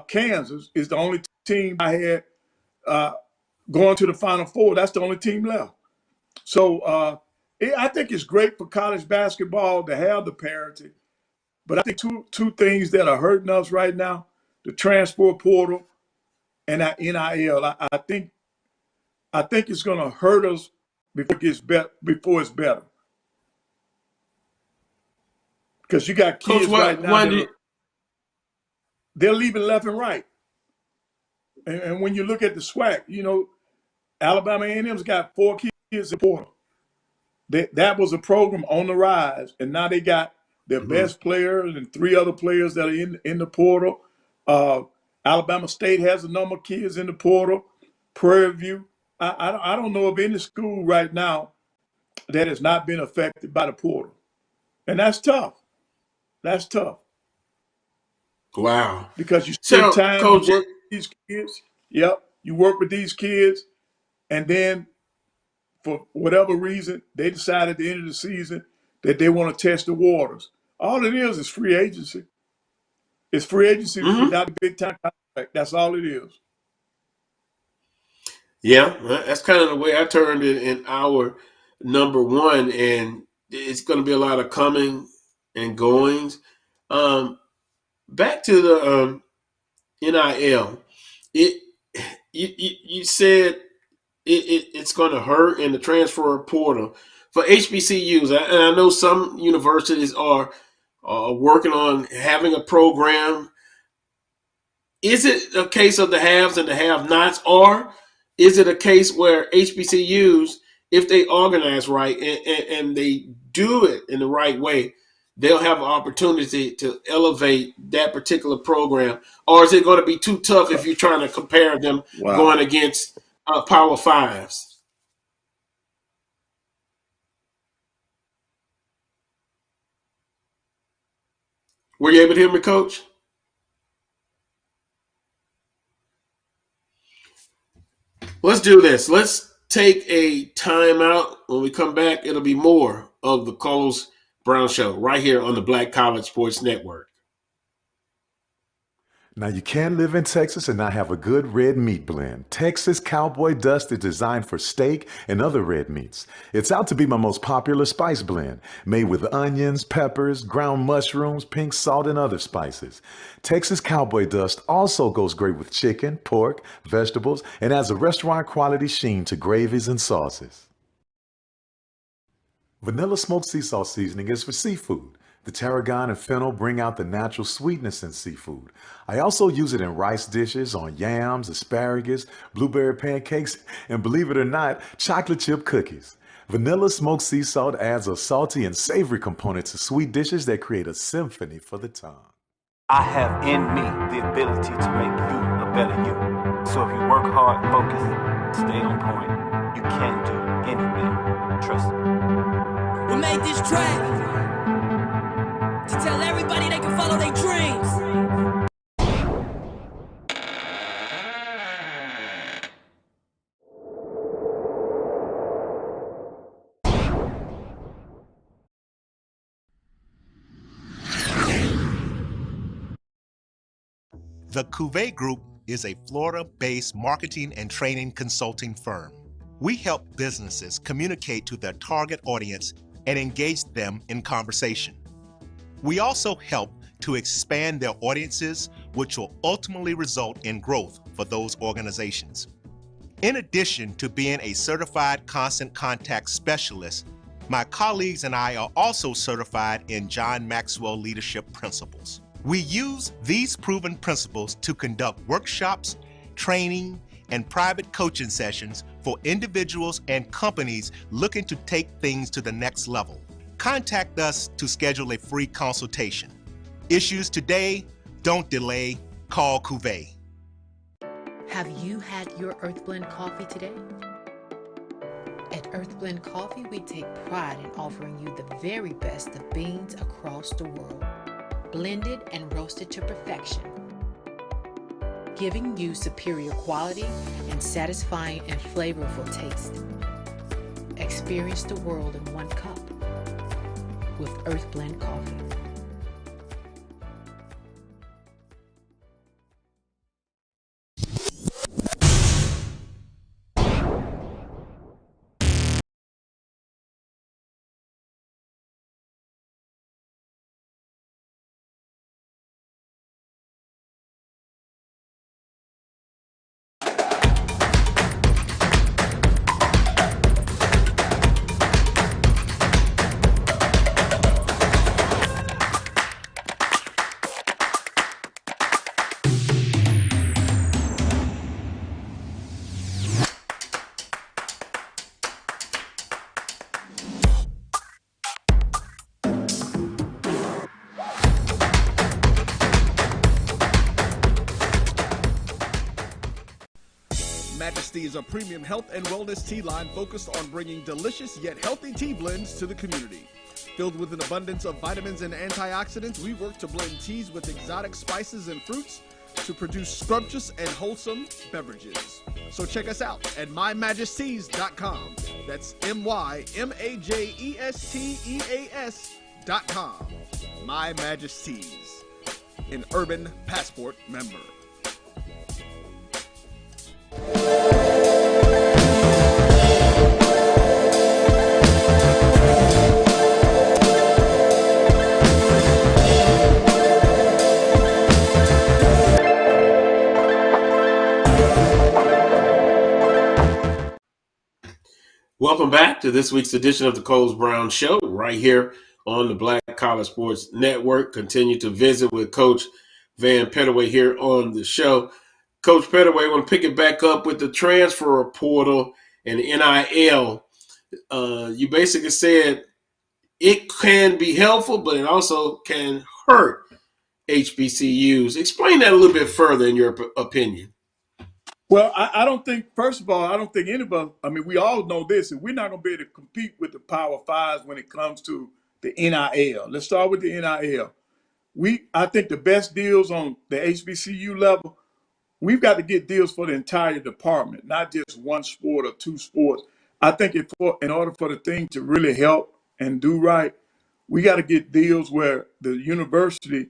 Kansas is the only team I had going to the Final Four. That's the only team left. So I think it's great for college basketball to have the parity. But I think two things that are hurting us right now, the transfer portal and that NIL. I think it's going to hurt us before it gets better. Before it's better. Because you got kids right now they're leaving left and right. And when you look at the SWAC, you know, Alabama A&M's got 4 kids in portal. That was a program on the rise, and now they got their best players and 3 other players that are in the portal. Alabama State has a number of kids in the portal. Prairie View. I don't know of any school right now that has not been affected by the portal. And that's tough. That's tough. Wow. Because you spend time to work with these kids. Yep. You work with these kids, and then for whatever reason, they decide at the end of the season that they want to test the waters. All it is free agency. It's free agency without the big time contract. That's all it is. Yeah, that's kind of the way I turned it in our number 1, and it's going to be a lot of coming and goings. Back to the NIL. You said it's going to hurt in the transfer portal for HBCUs, and I know some universities are working on having a program. Is it a case of the haves and the have-nots, or is it a case where HBCUs, if they organize right and they do it in the right way, they'll have an opportunity to elevate that particular program? Or is it going to be too tough if you're trying to compare them going against Power Fives? Were you able to hear me, Coach? Let's do this. Let's take a timeout. When we come back, it'll be more of the Carlos Brown Show right here on the Black College Sports Network. Now, you can live in Texas and not have a good red meat blend. Texas Cowboy Dust is designed for steak and other red meats. It's out to be my most popular spice blend, made with onions, peppers, ground mushrooms, pink salt, and other spices. Texas Cowboy Dust also goes great with chicken, pork, vegetables, and adds a restaurant quality sheen to gravies and sauces. Vanilla smoked sea salt seasoning is for seafood. The tarragon and fennel bring out the natural sweetness in seafood. I also use it in rice dishes, on yams, asparagus, blueberry pancakes, and believe it or not, chocolate chip cookies. Vanilla smoked sea salt adds a salty and savory component to sweet dishes that create a symphony for the tongue. I have in me the ability to make you a better you. So if you work hard, focus, stay on point, you can do anything. Trust me. We made this track to tell everybody they can follow their dreams. The Cuvée Group is a Florida-based marketing and training consulting firm. We help businesses communicate to their target audience and engage them in conversation. We also help to expand their audiences, which will ultimately result in growth for those organizations. In addition to being a certified constant contact specialist, my colleagues and I are also certified in John Maxwell Leadership Principles. We use these proven principles to conduct workshops, training, and private coaching sessions for individuals and companies looking to take things to the next level. Contact us to schedule a free consultation. Issues today, don't delay, call Cuvée. Have you had your Earthblend coffee today? At Earthblend Coffee, we take pride in offering you the very best of beans across the world, blended and roasted to perfection, giving you superior quality and satisfying and flavorful taste. Experience the world in one cup with Earthblend Coffee. Majesty is a premium health and wellness tea line focused on bringing delicious yet healthy tea blends to the community. Filled with an abundance of vitamins and antioxidants, we work to blend teas with exotic spices and fruits to produce scrumptious and wholesome beverages. So check us out at mymajesties.com. That's MyMajesties.com. My Majesties, an Urban Passport member. Welcome back to this week's edition of the Coles Brown Show, right here on the Black College Sports Network. Continue to visit with Coach Van Pettaway here on the show. Coach Pettaway, I want to pick it back up with the transfer portal and NIL. You basically said it can be helpful, but it also can hurt HBCUs. Explain that a little bit further in your opinion. Well, I don't think, first of all, I don't think anybody, I mean, we all know this, and we're not going to be able to compete with the Power Fives when it comes to the NIL. Let's start with the NIL. I think the best deals on the HBCU level, we've got to get deals for the entire department, not just one sport or two sports. I think in order for the thing to really help and do right, we got to get deals where the university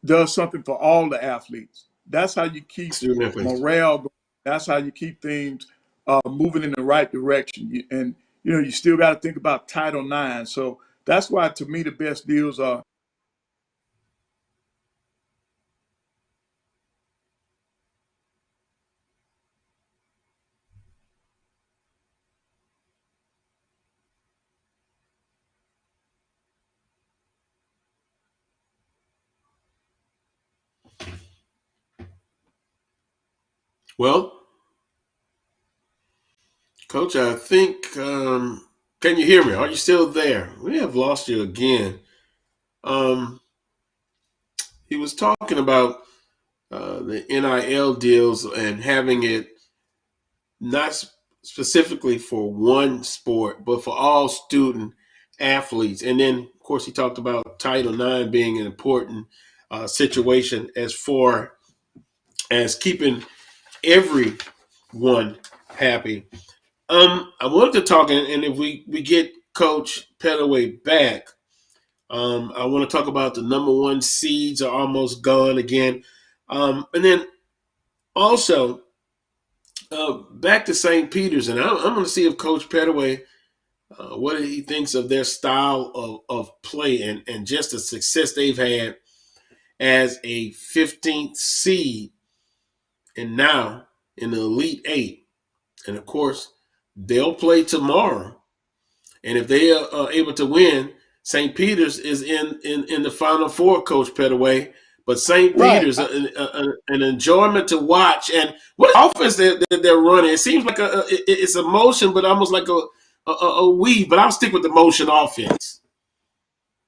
does something for all the athletes. That's how you keep Student athletes. morale going. That's how you keep things moving in the right direction. And you still got to think about Title IX. So that's why, to me, the best deals are. Well, Coach, I think, can you hear me? Are you still there? We have lost you again. He was talking about the NIL deals and having it not specifically for one sport, but for all student athletes. And then, of course, he talked about Title IX being an important situation as far as keeping everyone happy. I wanted to talk, and if we get Coach Pettaway back, I want to talk about the number one seeds are almost gone again. And then also, back to St. Peter's, and I'm going to see if Coach Pettaway, what he thinks of their style of play and just the success they've had as a 15th seed and now in the Elite Eight. And of course, they'll play tomorrow. And if they are able to win, St. Peter's is in the Final Four, Coach Pettaway. But St. Peter's, an enjoyment to watch. And what offense they're running, it seems like it's a motion, but almost like a weave. But I'll stick with the motion offense.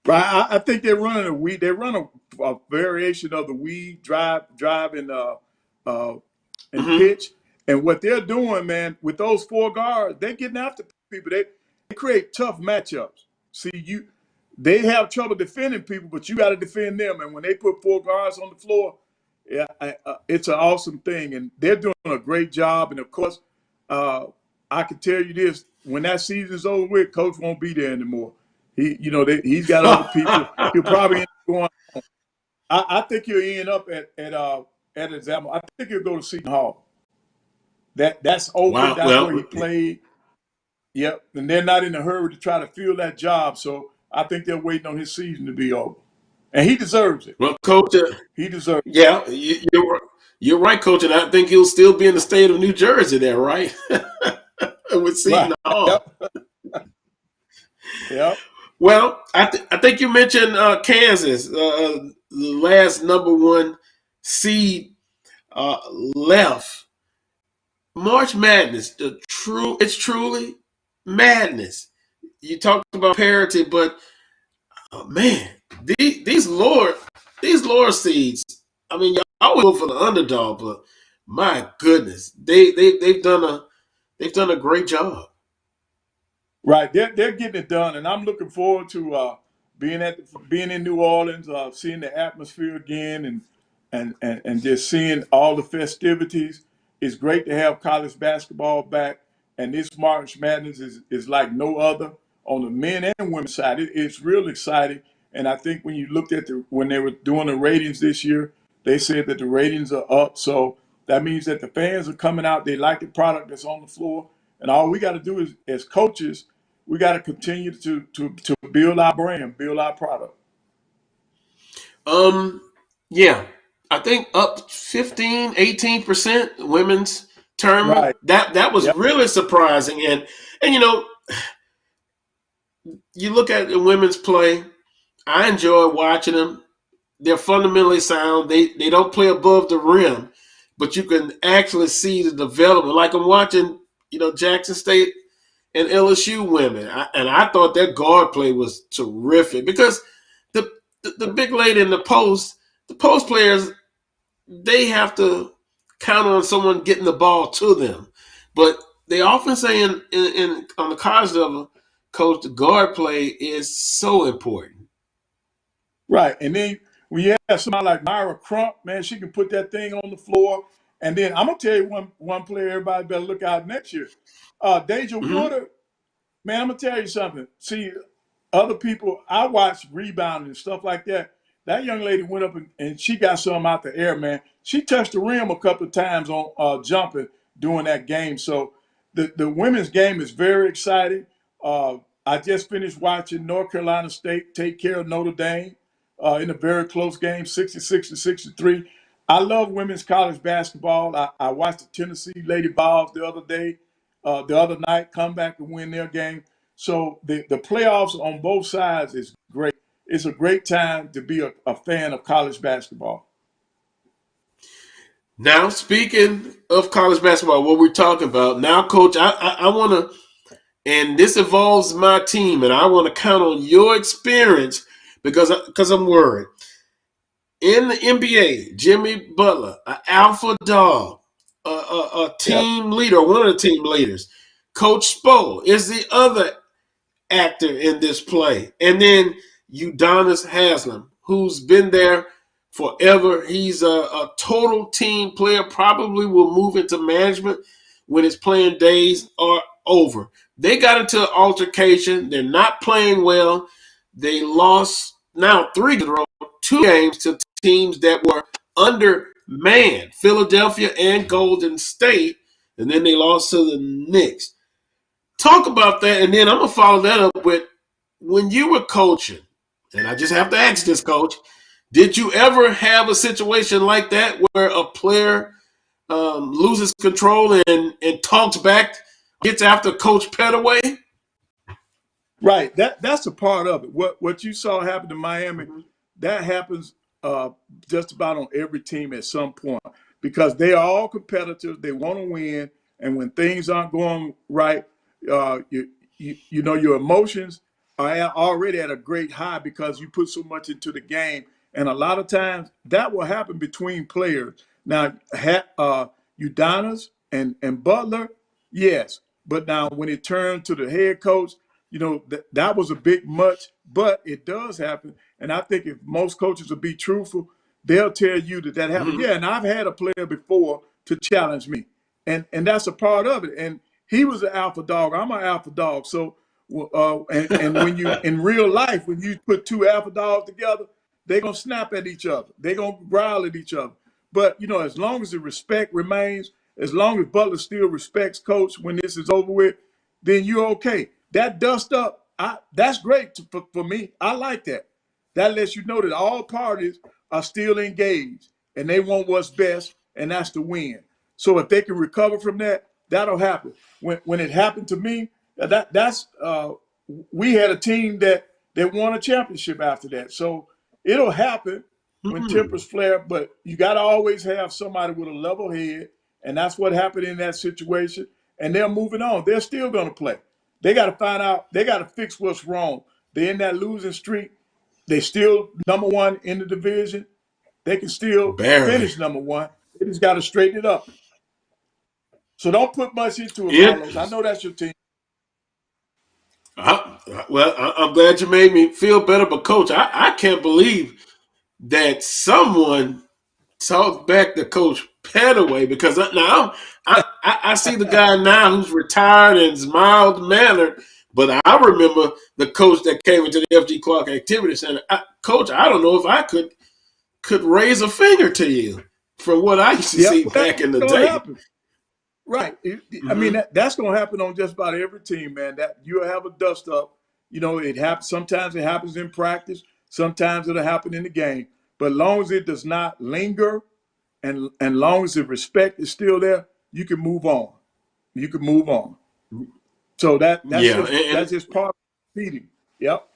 Right, I think they're running a weed. They run a variation of the weed drive, and pitch. And what they're doing, man, with those four guards, they're getting after people. They create tough matchups. See, they have trouble defending people, but you got to defend them. And when they put four guards on the floor, yeah, it's an awesome thing. And they're doing a great job. And of course, I can tell you this: when that season's over with, Coach won't be there anymore. He's got other people. He'll probably end up going home. I think he'll end up at example. I think he'll go to Seton Hall. That's open. Wow. That's where he played. Yep. And they're not in a hurry to try to fill that job. So I think they're waiting on his season to be over. And he deserves it. Well, Coach, he deserves it. Yeah, you're right, Coach. And I think he'll still be in the state of New Jersey there, right? With Seton Hall. Yep. Yep. Well, I think you mentioned Kansas, the last number one seed left. March Madness, it's truly madness. You talked about parity, but man, these lower seeds. I mean, y'all go for the underdog, but my goodness, they've done a great job. Right, they're getting it done, and I'm looking forward to being in New Orleans, seeing the atmosphere again, and just seeing all the festivities. It's great to have college basketball back, and this March Madness is like no other on the men and women's side. It's real exciting, and I think when you looked at when they were doing the ratings this year, they said that the ratings are up. So that means that the fans are coming out. They like the product that's on the floor, and all we got to do is, as coaches, we got to continue to build our brand, build our product. Yeah. I think up 15, 18% women's tournament. Right. That was really surprising. And you look at the women's play, I enjoy watching them. They're fundamentally sound. They don't play above the rim, but you can actually see the development. Like I'm watching, Jackson State and LSU women. I thought their guard play was terrific because the big lady in the post players, they have to count on someone getting the ball to them. But they often say on the college level, Coach, the guard play is so important. Right. And then when you have somebody like Myra Crump, man, she can put that thing on the floor. And then I'm going to tell you one player everybody better look out next year. Deja Woodard, man, I'm going to tell you something. See, other people, I watch rebounding and stuff like that. that young lady went up and she got some out the air, man. She touched the rim a couple of times on jumping during that game. So the women's game is very exciting. I just finished watching North Carolina State take care of Notre Dame in a very close game, 66-63. I love women's college basketball. I watched the Tennessee Lady Vols the other night come back and win their game. So the playoffs on both sides is great. It's a great time to be a fan of college basketball. Now, speaking of college basketball, what we're talking about now, Coach, I want to, and this involves my team, and I want to count on your experience because I'm worried. In the NBA, Jimmy Butler, an alpha dog, a team leader, one of the team leaders. Coach Spo is the other actor in this play. And then Udonis Haslem, who's been there forever. He's a total team player, probably will move into management when his playing days are over. They got into an altercation. They're not playing well. They lost now 3 to 2 games to teams that were undermanned, Philadelphia and Golden State, and then they lost to the Knicks. Talk about that, and then I'm going to follow that up with when you were coaching, and I just have to ask this, Coach, did you ever have a situation like that where a player loses control and talks back, gets after Coach Pettaway? Right. That's a part of it. What you saw happen to Miami, that happens just about on every team at some point because they are all competitors. They want to win, and when things aren't going right, you know your emotions are already at a great high because you put so much into the game, and a lot of times that will happen between players. Now, Udonis and Butler, yes, but now when it turned to the head coach, you know, that was a bit much, but it does happen. And I think if most coaches will be truthful, they'll tell you that happened. Mm-hmm. Yeah, and I've had a player before to challenge me. And that's a part of it. And he was an alpha dog. I'm an alpha dog. So, and when you, in real life, when you put 2 alpha dogs together, they're going to snap at each other. They're going to growl at each other. But, you know, as long as the respect remains, as long as Butler still respects coach when this is over with, then you're okay. That dust up, that's great for me. I like that. That lets you know that all parties are still engaged and they want what's best, and that's to win. So if they can recover from that, that'll happen. When it happened to me, we had a team that won a championship after that. So it'll happen when tempers flare, but you got to always have somebody with a level head, and that's what happened in that situation. And they're moving on. They're still going to play. They got to find out. They got to fix what's wrong. They're in that losing streak. They still number 1 in the division. They can still finish number 1. They just got to straighten it up. So don't put much into it, Carlos. I know that's your team. I'm glad you made me feel better. But, Coach, I can't believe that someone talked back to Coach Pettaway because now I see the guy now who's retired and is mild-mannered, but I remember the coach that came into the F.G. Clark Activity Center. Coach, I don't know if I could raise a finger to you from what I used to see back in the day. Happen. Right. I mean, that's going to happen on just about every team, man. That you'll have a dust up. You know, it happens. Sometimes it happens in practice. Sometimes it'll happen in the game. But as long as it does not linger and long as the respect is still there, you can move on. You can move on. So that's just part of feeding. Yep.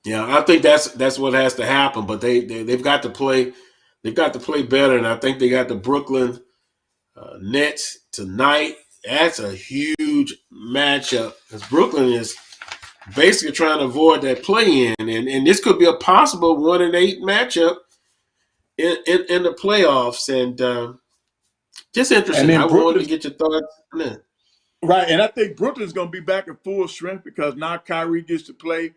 Yeah, I think that's what has to happen. But they've got to play. They've got to play better, and I think they got the Brooklyn Nets tonight. That's a huge matchup because Brooklyn is basically trying to avoid that play-in, and this could be a possible 1-8 matchup in the playoffs. And just interesting. I wanted to get your thoughts on that. Right, and I think Brooklyn's going to be back at full strength because now Kyrie gets to play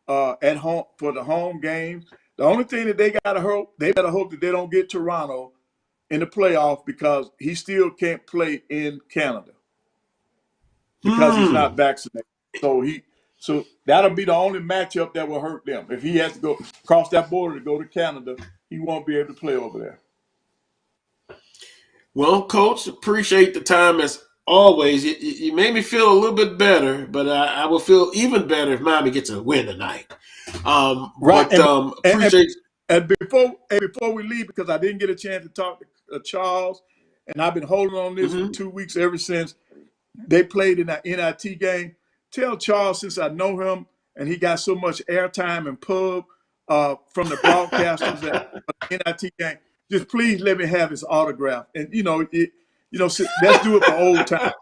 at home for the home games. The only thing that they better hope that they don't get Toronto in the playoff because he still can't play in Canada because he's not vaccinated. So that'll be the only matchup that will hurt them. If he has to go cross that border to go to Canada, he won't be able to play over there. Well, Coach, appreciate the time as always. You made me feel a little bit better, but I will feel even better if Miami gets a win tonight. Right. But appreciate. And before we leave, because I didn't get a chance to talk to Charles, and I've been holding on this for 2 weeks ever since they played in that NIT game. Tell Charles, since I know him and he got so much airtime and pub from the broadcasters at the NIT game, just please let me have his autograph. And let's do it for old time.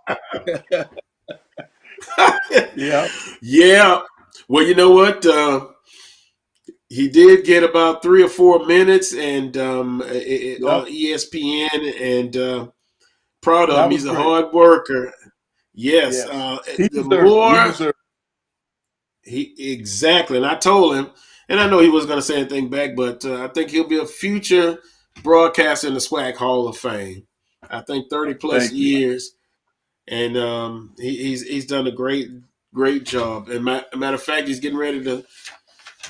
Yeah. Well, you know what? He did get about 3 or 4 minutes, and on ESPN, and proud of him. He's a hard worker. Yes. Exactly. And I told him, and I know he wasn't going to say anything back, but I think he'll be a future broadcaster in the SWAC Hall of Fame. I think 30 plus years, and he's done a great job. And matter of fact, he's getting ready to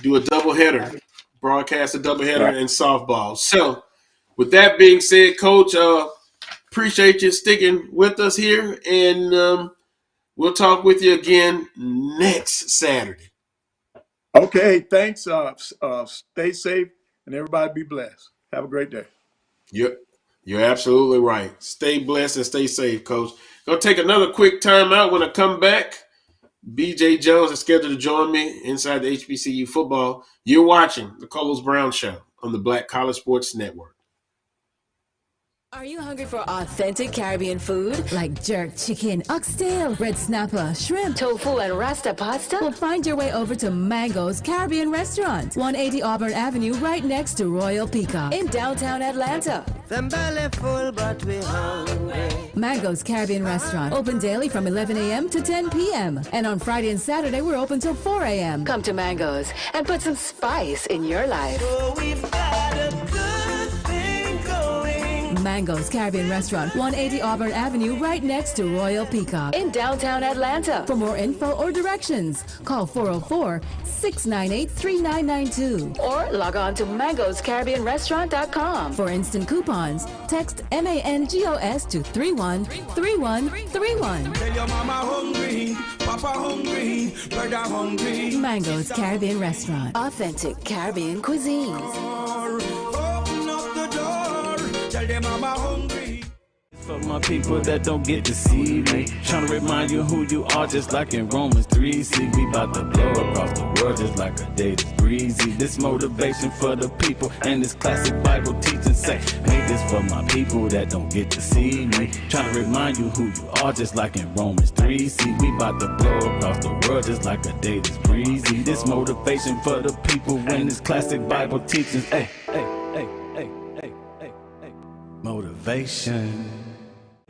do a doubleheader, broadcast a doubleheader in softball. So, with that being said, Coach, appreciate you sticking with us here, and we'll talk with you again next Saturday. Okay, thanks. Stay safe, and everybody be blessed. Have a great day. You're absolutely right. Stay blessed and stay safe, Coach. Gonna take another quick timeout. When I come back, BJ Jones is scheduled to join me inside the HBCU football. You're watching the Carlos Brown Show on the Black College Sports Network. Are you hungry for authentic Caribbean food? Like jerk chicken, oxtail, red snapper, shrimp, tofu, and rasta pasta? Well, find your way over to Mango's Caribbean Restaurant, 180 Auburn Avenue, right next to Royal Peacock in downtown Atlanta. Them belly full, but we hungry. Mango's Caribbean Restaurant, open daily from 11 a.m. to 10 p.m. And on Friday and Saturday, we're open till 4 a.m. Come to Mango's and put some spice in your life. So we've got a good thing going. Mango's Caribbean Restaurant, 180 Auburn Avenue, right next to Royal Peacock in downtown Atlanta. For more info or directions, call 404-698-3992 or log on to mangoscaribbeanrestaurant.com. For instant coupons, text MANGOS to 313131. Tell your mama hungry, papa hungry, brother hungry. Mango's Caribbean Restaurant, authentic Caribbean cuisines. Open up the door, tell them mama hungry. For my people that don't get to see me, trying to remind you who you are, just like in Romans 3. See, we about to blow across the world just like a day that's breezy. This motivation for the people, and this classic Bible teaching say, hey, this for my people that don't get to see me, trying to remind you who you are, just like in Romans 3. See, we about to blow across the world just like a day that's breezy. This motivation for the people, when this classic Bible teaching, hey, motivation.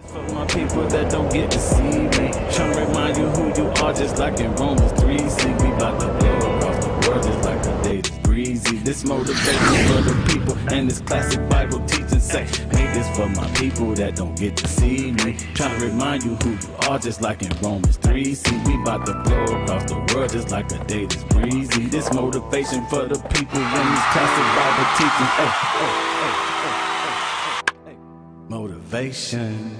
For my people that don't get to see me, trying to remind you who you are, just like in Romans 3. See, we about to blow across the world just like a day that's breezy. This motivation for the people, and this classic Bible teaching say, hey, this for my people that don't get to see me, trying to remind you who you are, just like in Romans 3. See, we about to blow across the world just like a day that's breezy. This motivation for the people, when this classic Bible teaching, motivation.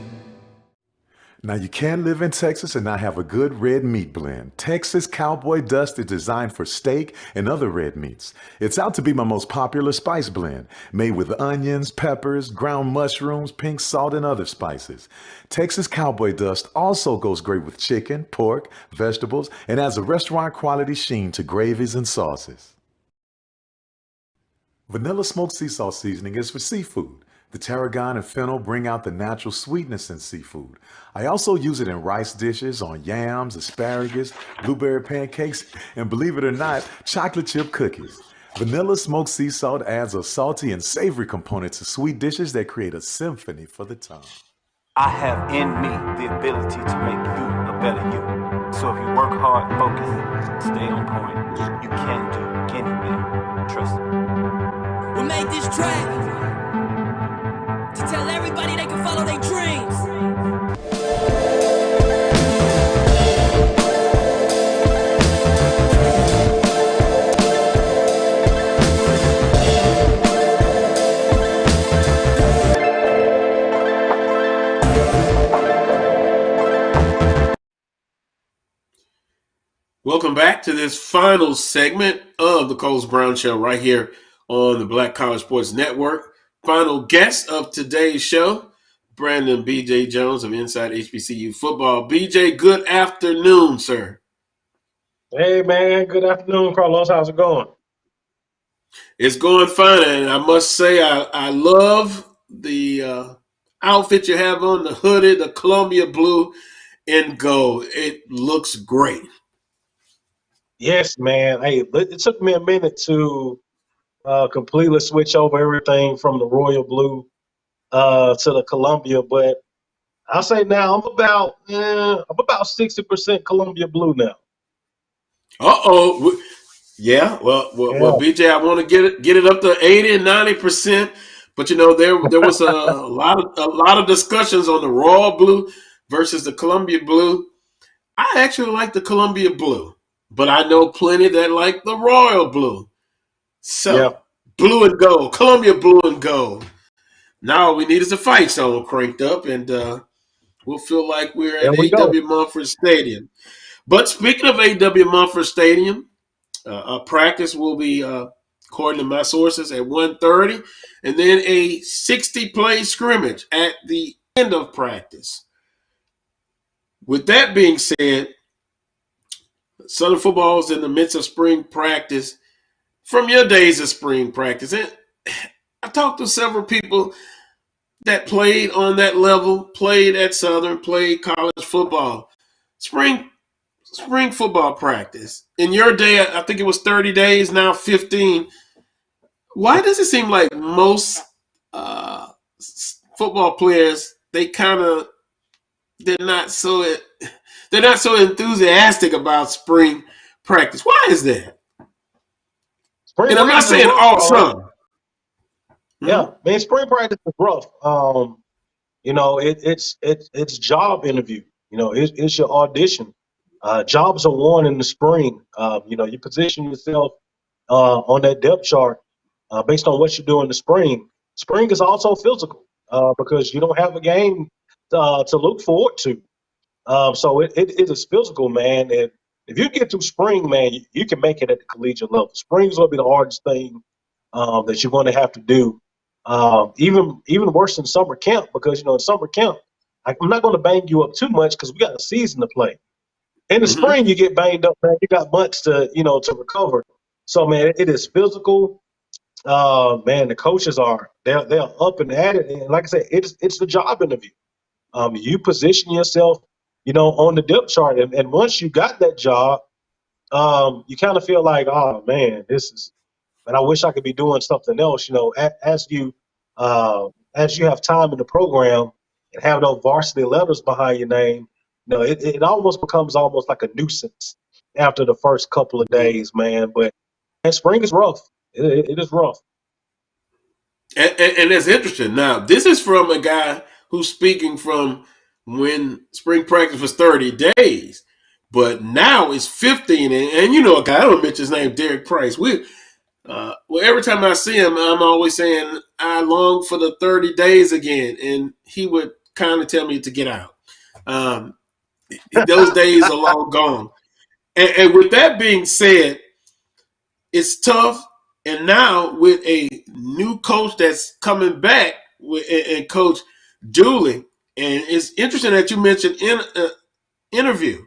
Now, you can live in Texas and not have a good red meat blend. Texas Cowboy Dust is designed for steak and other red meats. It's out to be my most popular spice blend, made with onions, peppers, ground mushrooms, pink salt, and other spices. Texas Cowboy Dust also goes great with chicken, pork, vegetables, and adds a restaurant-quality sheen to gravies and sauces. Vanilla smoked sea salt seasoning is for seafood. The tarragon and fennel bring out the natural sweetness in seafood. I also use it in rice dishes, on yams, asparagus, blueberry pancakes, and believe it or not, chocolate chip cookies. Vanilla smoked sea salt adds a salty and savory component to sweet dishes that create a symphony for the tongue. I have in me the ability to make you a better you. So if you work hard, focus, stay on point, you can do anything. Trust me. We made this track to tell everybody they can follow their dreams. Welcome back to this final segment of the Coles Brown Show right here on the Black College Sports Network. Final guest of today's show, Brandon B.J. Jones of Inside HBCU Football. B.J., good afternoon, sir. Hey, man. Good afternoon, Carlos. How's it going? It's going fine, and I must say I love the outfit you have on, the hoodie, the Columbia blue and gold. It looks great. Yes, man. Hey, it took me a minute to completely switch over everything from the royal blue to the Columbia, but I'll say now I'm about 60% Columbia blue now. Uh-oh. Yeah, well, Yeah. BJ, I want to get it up to 80 and 90%. But you know, there was a lot of discussions on the royal blue versus the Columbia blue. I actually like the Columbia blue, but I know plenty that like the royal blue. So blue and gold, Columbia blue and gold. Now all we need is a fight song cranked up, and we'll feel like we're at A.W. Mumford Stadium. But speaking of A.W. Mumford Stadium, practice will be, according to my sources, at 1:30, and then a 60-play scrimmage at the end of practice. With that being said, Southern football is in the midst of spring practice. From your days of spring practice, and I talked to several people that played on that level, played at Southern, played college football. Spring football practice. In your day, I think it was 30 days, now 15. Why does it seem like most football players they're not so enthusiastic about spring practice? Why is that? And I'm not saying all some. Yeah, man, spring practice is rough. You know, it's job interview. You know, it's your audition. Jobs are won in the spring. You know, you position yourself on that depth chart based on what you do in the spring. Spring is also physical because you don't have a game to look forward to. So it is physical, man. And if you get through spring, man, you can make it at the collegiate level. Spring's going to be the hardest thing that you're going to have to do. Even worse than summer camp, because you know in summer camp, I'm not going to bang you up too much because we got a season to play. In the spring, you get banged up, man. You got months to to recover. So man, it is physical. Man, the coaches they're up and at it, and like I said, it's the job interview. You position yourself, on the depth chart, and once you got that job, you kind of feel like, oh man, and I wish I could be doing something else. As you have time in the program and have those varsity letters behind your name, it almost becomes almost like a nuisance after the first couple of days, man. But spring is rough. It is rough. And that's interesting. Now, this is from a guy who's speaking from when spring practice was 30 days, but now it's 15. And you know, a guy, I don't mention his name, Derek Price. Well, every time I see him, I'm always saying, I long for the 30 days again. And he would kind of tell me to get out. Those days are long gone. And with that being said, it's tough. And now with a new coach that's coming back and Coach Dooley, and it's interesting that you mentioned in an interview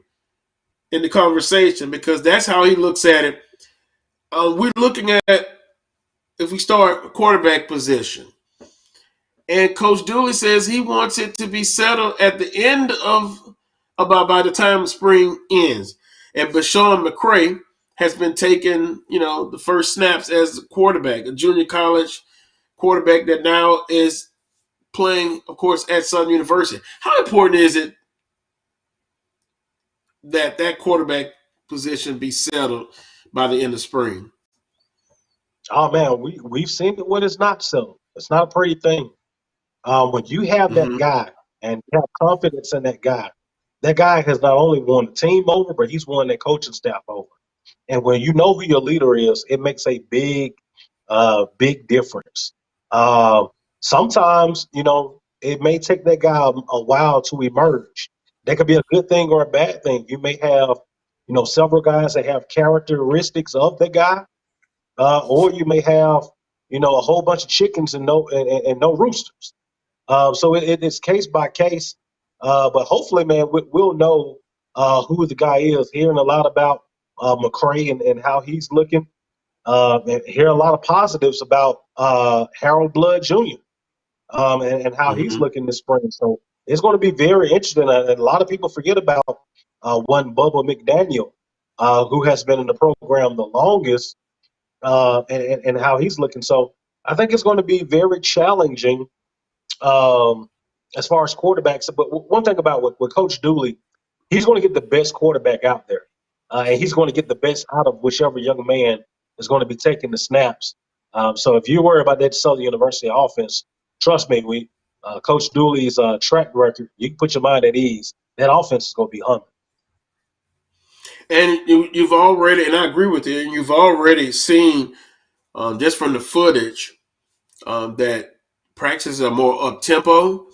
in the conversation because that's how he looks at it. We're looking at, if we start quarterback position, and Coach Dooley says he wants it to be settled at the end of by the time spring ends. And Bashawn McCray has been taking, the first snaps as a quarterback, a junior college quarterback that now is playing, of course, at Southern University. How important is it that quarterback position be settled by the end of spring? Oh man, we've seen it when it's not settled. It's not a pretty thing. When you have that guy and you have confidence in that guy has not only won the team over, but he's won that coaching staff over. And when you know who your leader is, it makes a big difference. Sometimes, it may take that guy a while to emerge. That could be a good thing or a bad thing. You may have several guys that have characteristics of the guy, or you may have, a whole bunch of chickens and no roosters. So it's case by case. But hopefully, man, we'll know who the guy is. Hearing a lot about McCray and how he's looking. And hear a lot of positives about Harold Blood Jr. And how he's looking this spring. So it's going to be very interesting. And a lot of people forget about one Bubba McDaniel, who has been in the program the longest, and how he's looking. So I think it's going to be very challenging as far as quarterbacks. But one thing about with Coach Dooley, he's going to get the best quarterback out there. And he's going to get the best out of whichever young man is going to be taking the snaps. So if you worry about that Southern University offense, trust me, Coach Dooley's track record, you can put your mind at ease. That offense is going to be humming. And you've already, and I agree with you, and you've already seen just from the footage that practices are more up-tempo.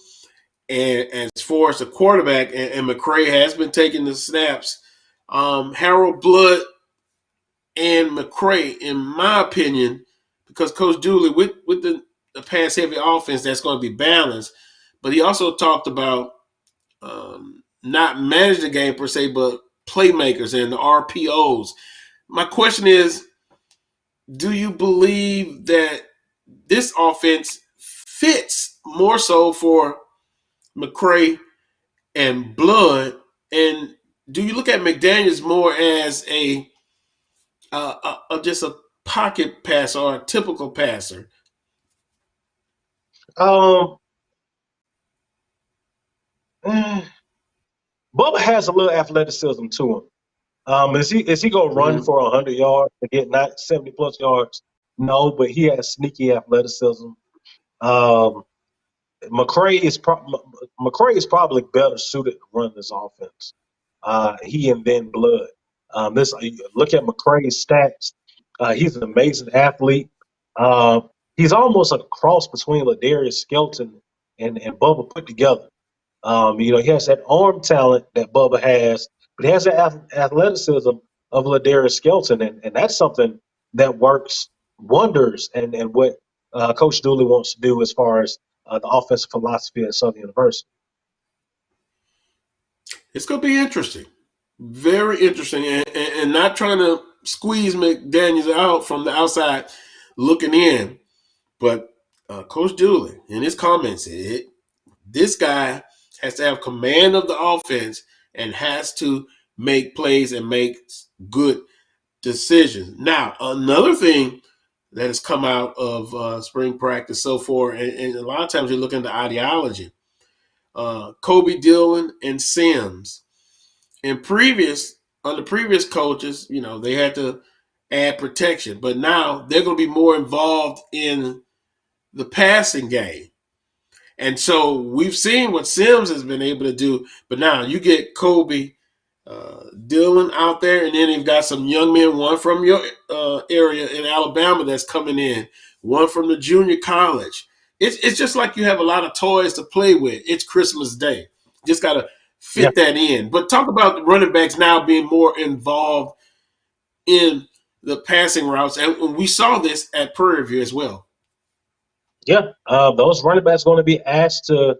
And as far as the quarterback, and McCray has been taking the snaps, Harold Blood and McCray, in my opinion, because Coach Dooley, with the pass-heavy offense, that's going to be balanced. But he also talked about not manage the game per se, but playmakers and the RPOs. My question is, do you believe that this offense fits more so for McCray and Blood? And do you look at McDaniels more as just a pocket passer or a typical passer? Bubba has a little athleticism to him. Is he gonna run for 100 yards to get 70 plus yards? No, but he has sneaky athleticism. McCray is probably better suited to run this offense. He and then Blood. Look at McCray's stats. He's an amazing athlete. He's almost a cross between Ladarius Skelton and Bubba put together. He has that arm talent that Bubba has, but he has that athleticism of Ladarius Skelton, and that's something that works wonders. And what Coach Dooley wants to do as far as the offensive philosophy at Southern University. It's going to be interesting, very interesting, and not trying to squeeze McDaniels out from the outside looking in, but Coach Dooley in his comments, this guy has to have command of the offense and has to make plays and make good decisions. Now, another thing that has come out of spring practice so far, and a lot of times you're looking at the ideology. Kobe Dillon and Sims. Under previous coaches, they had to add protection, but now they're going to be more involved in the passing game. And so we've seen what Sims has been able to do, but now you get Kobe Dillon out there, and then you've got some young men, one from your area in Alabama that's coming in, one from the junior college. It's just like you have a lot of toys to play with. It's Christmas Day. Just got to fit that in. But talk about the running backs now being more involved in the passing routes. And we saw this at Prairie View as well. Yeah, those running backs are going to be asked to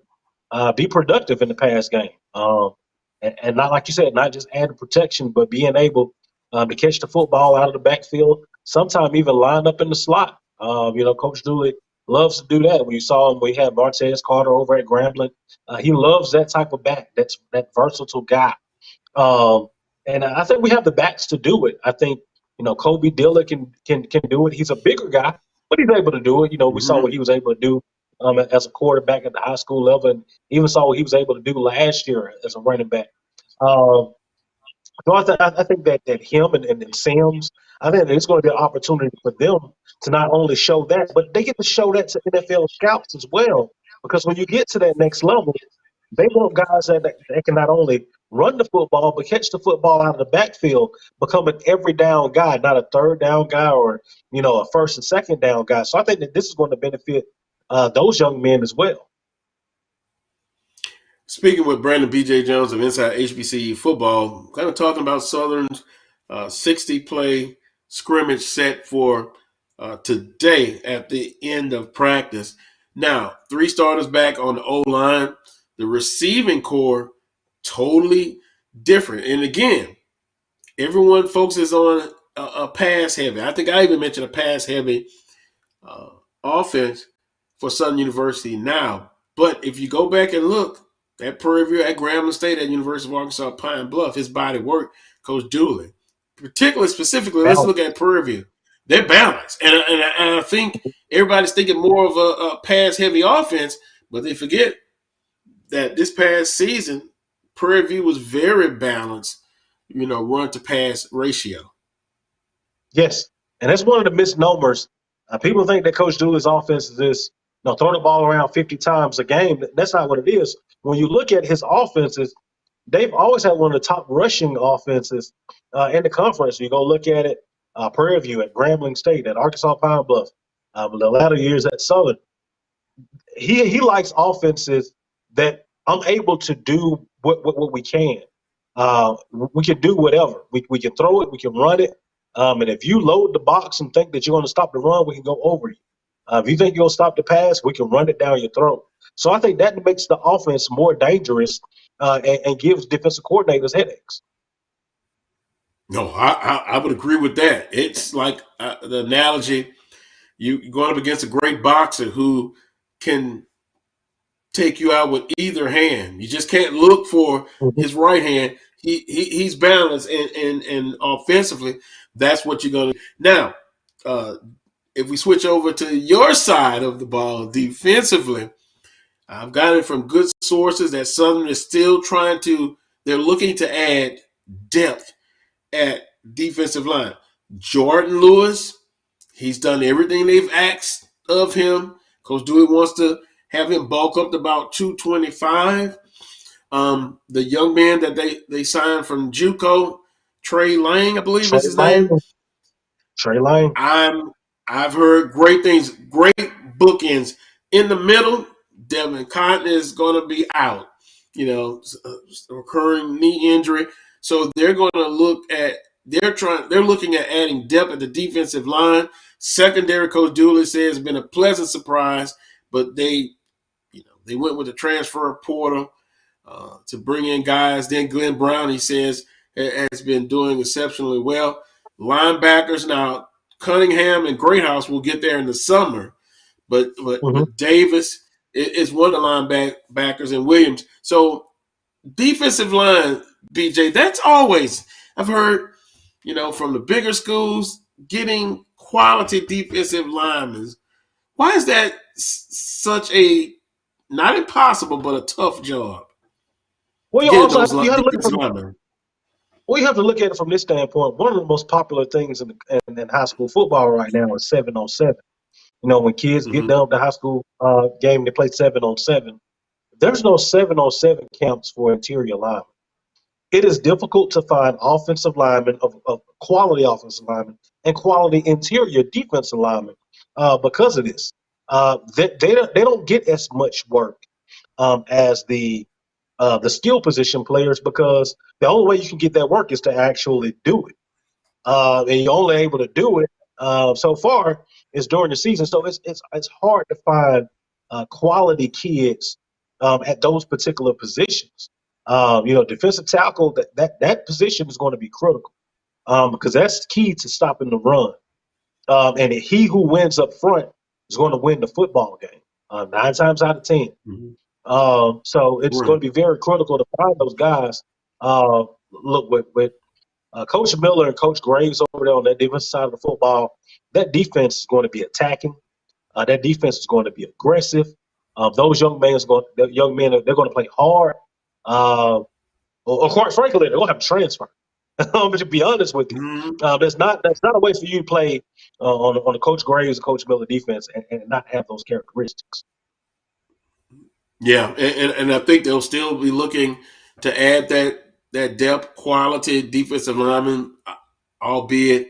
be productive in the pass game. And not, like you said, not just adding protection, but being able to catch the football out of the backfield, sometimes even line up in the slot. Coach Dooley loves to do that. When you saw him, we had Martez Carter over at Grambling. He loves that type of back, that versatile guy. And I think we have the backs to do it. I think, Kobe Dillon can do it. He's a bigger guy, but he's able to do it. We saw what he was able to do as a quarterback at the high school level, and even saw what he was able to do last year as a running back. So I think that him and Sims, I think it's going to be an opportunity for them to not only show that, but they get to show that to NFL scouts as well. Because when you get to that next level, they want guys that can not only run the football, but catch the football out of the backfield, become an every down guy, not a third down guy or, a first and second down guy. So I think that this is going to benefit those young men as well. Speaking with Brandon B.J. Jones of Inside HBCU Football, kind of talking about Southern's 60-play scrimmage set for today at the end of practice. Now, 3 starters back on the O-line. The receiving core, totally different. And again, everyone focuses on a pass heavy. I think I even mentioned a pass heavy offense for Southern University now. But if you go back and look at Prairie View, at Grambling State, at University of Arkansas Pine Bluff, his body work, Coach Dooley, particularly specifically, let's look at Prairie View. They're balanced. And I think everybody's thinking more of a pass-heavy offense, but they forget that this past season, Prairie View was very balanced, run-to-pass ratio. Yes, and that's one of the misnomers. People think that Coach Dooley's offense is throw the ball around 50 times a game. That's not what it is. When you look at his offenses, they've always had one of the top rushing offenses in the conference. You go look at it, Prairie View, at Grambling State, at Arkansas Pine Bluff, the latter years at Southern. He likes offenses that I'm able to do what we can. We can do whatever. We can throw it, we can run it. And if you load the box and think that you're going to stop the run, we can go over you. If you think you'll stop the pass, we can run it down your throat. So I think that makes the offense more dangerous and gives defensive coordinators headaches. No, I would agree with that. It's like the analogy, you're going up against a great boxer who can take you out with either hand. You just can't look for his right hand. He's balanced, and offensively, that's what you're going to. Now, if we switch over to your side of the ball defensively, I've got it from good sources that Southern is still they're looking to add depth at defensive line. Jordan Lewis, he's done everything they've asked of him. Coach Dewey wants to have him bulk up to about 225. The young man that they signed from JUCO, Trey Lang, I believe is his name. Trey Lang. I've heard great things, great bookends. In the middle, Devin Cotton is going to be out, recurring knee injury. So they're going to they're looking at adding depth at the defensive line. Secondary, Coach Dooley says, has been a pleasant surprise, but they went with the transfer portal to bring in guys. Then Glenn Brown, he says, has been doing exceptionally well. Linebackers, now Cunningham and Greathouse will get there in the summer, but Davis is one of the linebackers, and Williams. So defensive line, BJ, that's always, I've heard, from the bigger schools, getting quality defensive linemen. Why is that such a, not impossible, but a tough job? Well, you have to look at it from this standpoint. One of the most popular things in high school football right now is 7-on-7. When kids get done with the high school game, they play 7-on-7. There's no 7-on-7 camps for interior linemen. It is difficult to find offensive linemen of quality offensive linemen and quality interior defensive linemen because of this. They don't get as much work as the skill position players, because the only way you can get that work is to actually do it. And you're only able to do it so far is during the season. So it's hard to find quality kids at those particular positions. Defensive tackle, that position is going to be critical because that's key to stopping the run. And he who wins up front is going to win the football game 9 times out of 10. So it's going to be very critical to find those guys. Look, with Coach Miller and Coach Graves over there on that defensive side of the football, that defense is going to be attacking. That defense is going to be aggressive. Those young men, they're going to play hard. Or quite frankly, they're going to have to transfer. But to be honest with you, that's not a way for you to play on the Coach Graves and Coach Miller defense and not have those characteristics. Yeah, and I think they'll still be looking to add that depth, quality defensive lineman, albeit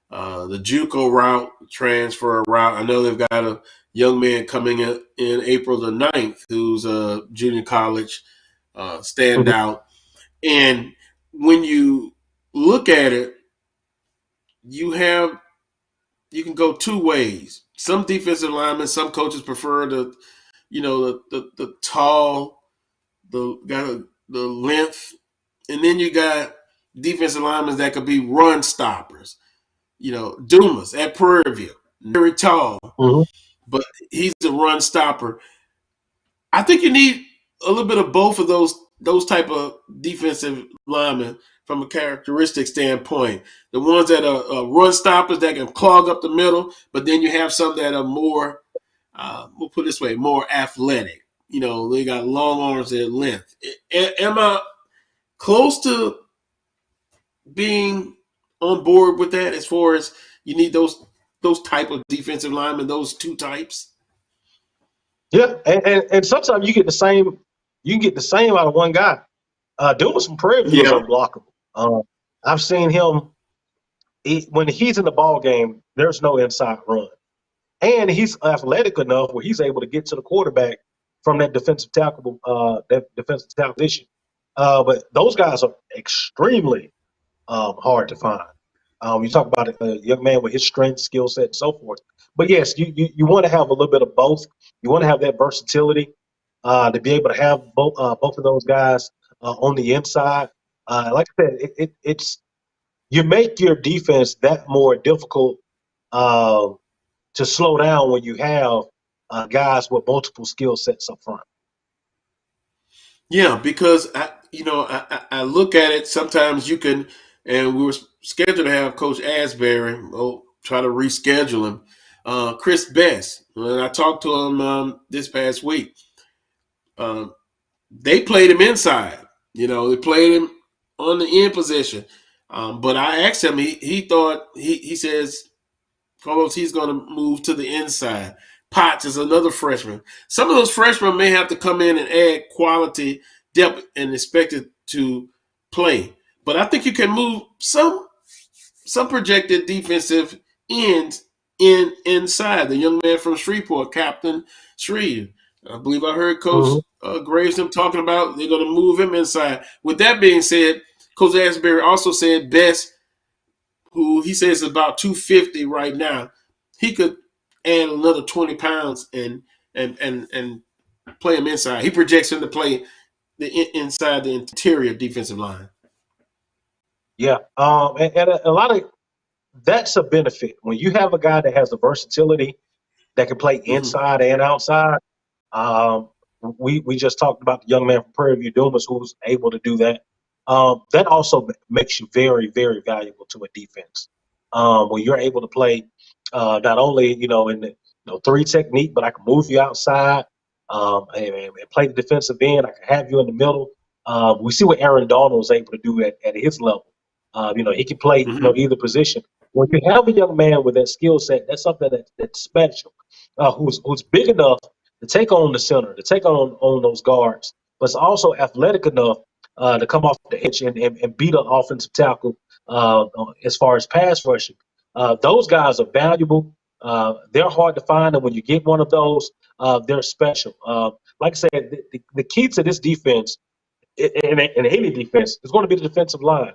the JUCO route, transfer route. I know they've got a young man coming in April the 9th who's a junior college stand out. And when you look at it, you can go two ways. Some defensive linemen, some coaches prefer the tall, the length, and then you got defensive linemen that could be run stoppers. Dumas at Prairie View, very tall, but he's a run stopper. I think you need a little bit of both of those type of defensive linemen from a characteristic standpoint. The ones that are run stoppers that can clog up the middle, but then you have some that are more, we'll put it this way, more athletic. They got long arms and length. Am I close to being on board with that as far as you need those type of defensive linemen, those two types? Yeah, and sometimes you get the same. You can get the same out of one guy. Dumas from Prairie View is unblockable. I've seen him when he's in the ball game. There's no inside run, and he's athletic enough where he's able to get to the quarterback from that defensive tackle position. But those guys are extremely hard to find. You talk about a young man with his strength, skill set, and so forth. But yes, you want to have a little bit of both. You want to have that versatility to be able to have both of those guys on the inside. Like I said, it's you make your defense that more difficult to slow down when you have guys with multiple skill sets up front. Yeah, because I look at it. Sometimes you can, and we were scheduled to have Coach Asbury. Try to reschedule him. Chris Best, when I talked to him this past week, they played him inside. They played him on the end position. But I asked him. He thought he says, Carlos, he's going to move to the inside. Potts is another freshman. Some of those freshmen may have to come in and add quality, depth, and expected to play. But I think you can move some projected defensive ends inside. The young man from Shreveport, Captain Shreve. I believe I heard Coach Graves talking about they're going to move him inside. With that being said, Coach Asbury also said Best, who he says is about 250 right now, he could add another 20 pounds and play him inside. He projects him to play inside the interior defensive line. Yeah, and a lot of that's a benefit when you have a guy that has the versatility that can play inside and outside. We just talked about the young man from Prairie View, Dumas, who's able to do that. That also makes you very, very valuable to a defense when you're able to play not only in the three technique, but I can move you outside and play the defensive end. I can have you in the middle. We see what Aaron Donald is able to do at his level. He can play either position. When you have a young man with that skill set, that's something that's special. Who's big enough to take on the center, to take on those guards, but it's also athletic enough to come off the edge and beat an offensive tackle as far as pass rushing. Those guys are valuable. They're hard to find, and when you get one of those, they're special. Like I said, the key to this defense, in any defense, is going to be the defensive line.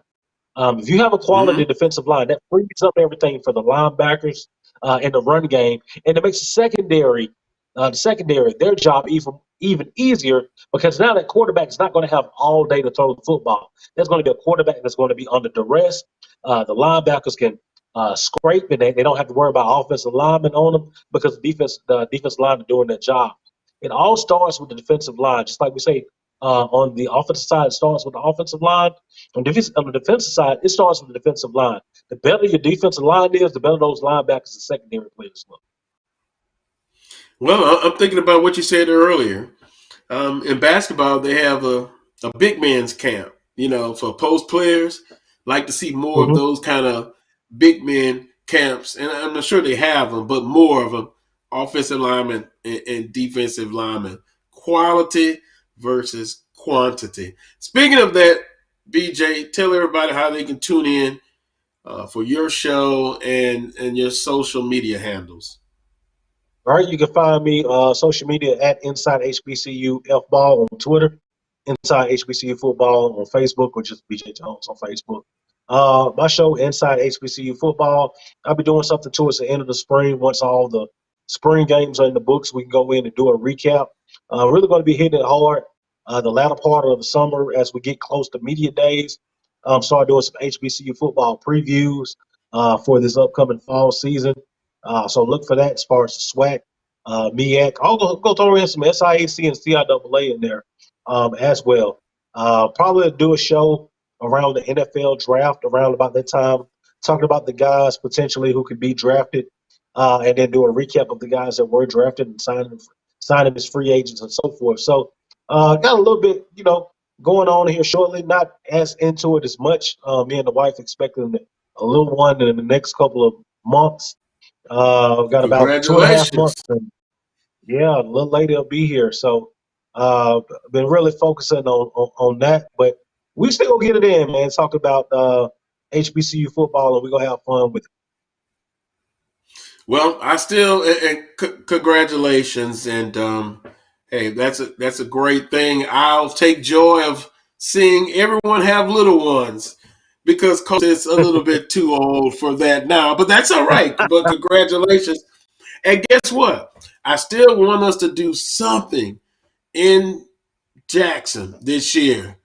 If you have a quality defensive line, that frees up everything for the linebackers in the run game, and it makes the secondary their job even easier, because now that quarterback is not going to have all day to throw the football. There's going to be a quarterback that's going to be under duress. The linebackers can scrape, and they don't have to worry about offensive linemen on them because the defensive line are doing their job. It all starts with the defensive line, just like we say. On the offensive side, it starts with the offensive line. On the defensive side, it starts with the defensive line. The better your defensive line is, the better those linebackers and secondary players look. Well, I'm thinking about what you said earlier. In basketball, they have a big man's camp, for post players. Like to see more of those kind of big men camps. And I'm not sure they have them, but more of them, offensive linemen and defensive linemen. Quality versus quantity. Speaking of that, BJ, tell everybody how they can tune in for your show and your social media handles. All right, you can find me social media at Inside HBCU FBall on Twitter, Inside HBCU Football on Facebook, or just BJ Jones on Facebook. My show, Inside HBCU Football, I'll be doing something towards the end of the spring. Once all the spring games are in the books, we can go in and do a recap. Really going to be hitting it hard the latter part of the summer as we get close to media days. Start doing some HBCU football previews for this upcoming fall season. So look for that as far as the SWAC, MEAC. I'll go throw in some SIAC and CIAA in there as well. Probably do a show around the NFL draft around about that time, talking about the guys potentially who could be drafted, and then do a recap of the guys that were drafted and signing as free agents and so forth. So got a little bit, going on here shortly, not as into it as much. Me and the wife expecting a little one in the next couple of months. Got about 2.5 months. And yeah, a little later it'll be here. So been really focusing on that. But we still gonna get it in, man. Talk about HBCU football, and we're gonna have fun with it. Well, I still congratulations, and hey, that's a great thing. I'll take joy of seeing everyone have little ones, because Coach is a little bit too old for that now, but that's all right. But congratulations. And guess what? I still want us to do something in Jackson this year.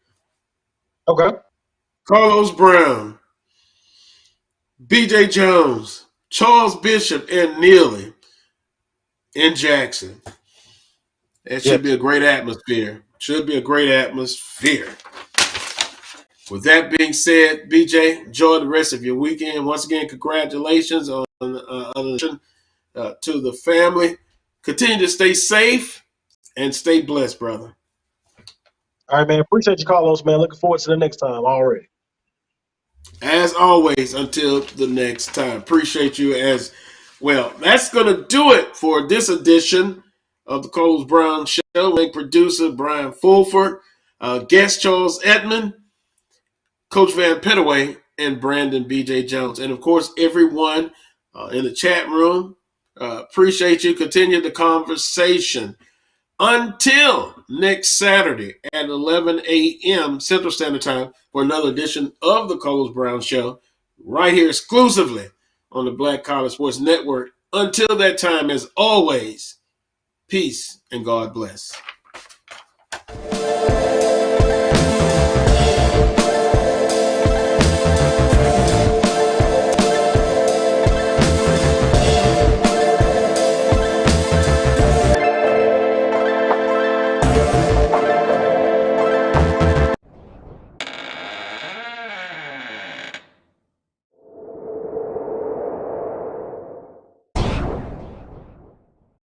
Okay. Carlos Brown, BJ Jones, Charles Bishop, and Neely in Jackson. That should be a great atmosphere. Should be a great atmosphere. With that being said, BJ, enjoy the rest of your weekend. Once again, congratulations on to the family. Continue to stay safe and stay blessed, brother. All right, man. Appreciate you, Carlos, man. Looking forward to the next time already. As always, until the next time. Appreciate you as well. That's going to do it for this edition of the Carlos Brown Show. Link producer Brian Fulford, guest Charles Edmond, Coach Van Pettaway, and Brandon BJ Jones. And, of course, everyone in the chat room. Appreciate you. Continue the conversation. Until next Saturday at 11 a.m. Central Standard Time for another edition of the Carlos Brown Show, right here exclusively on the Black College Sports Network. Until that time, as always, peace and God bless.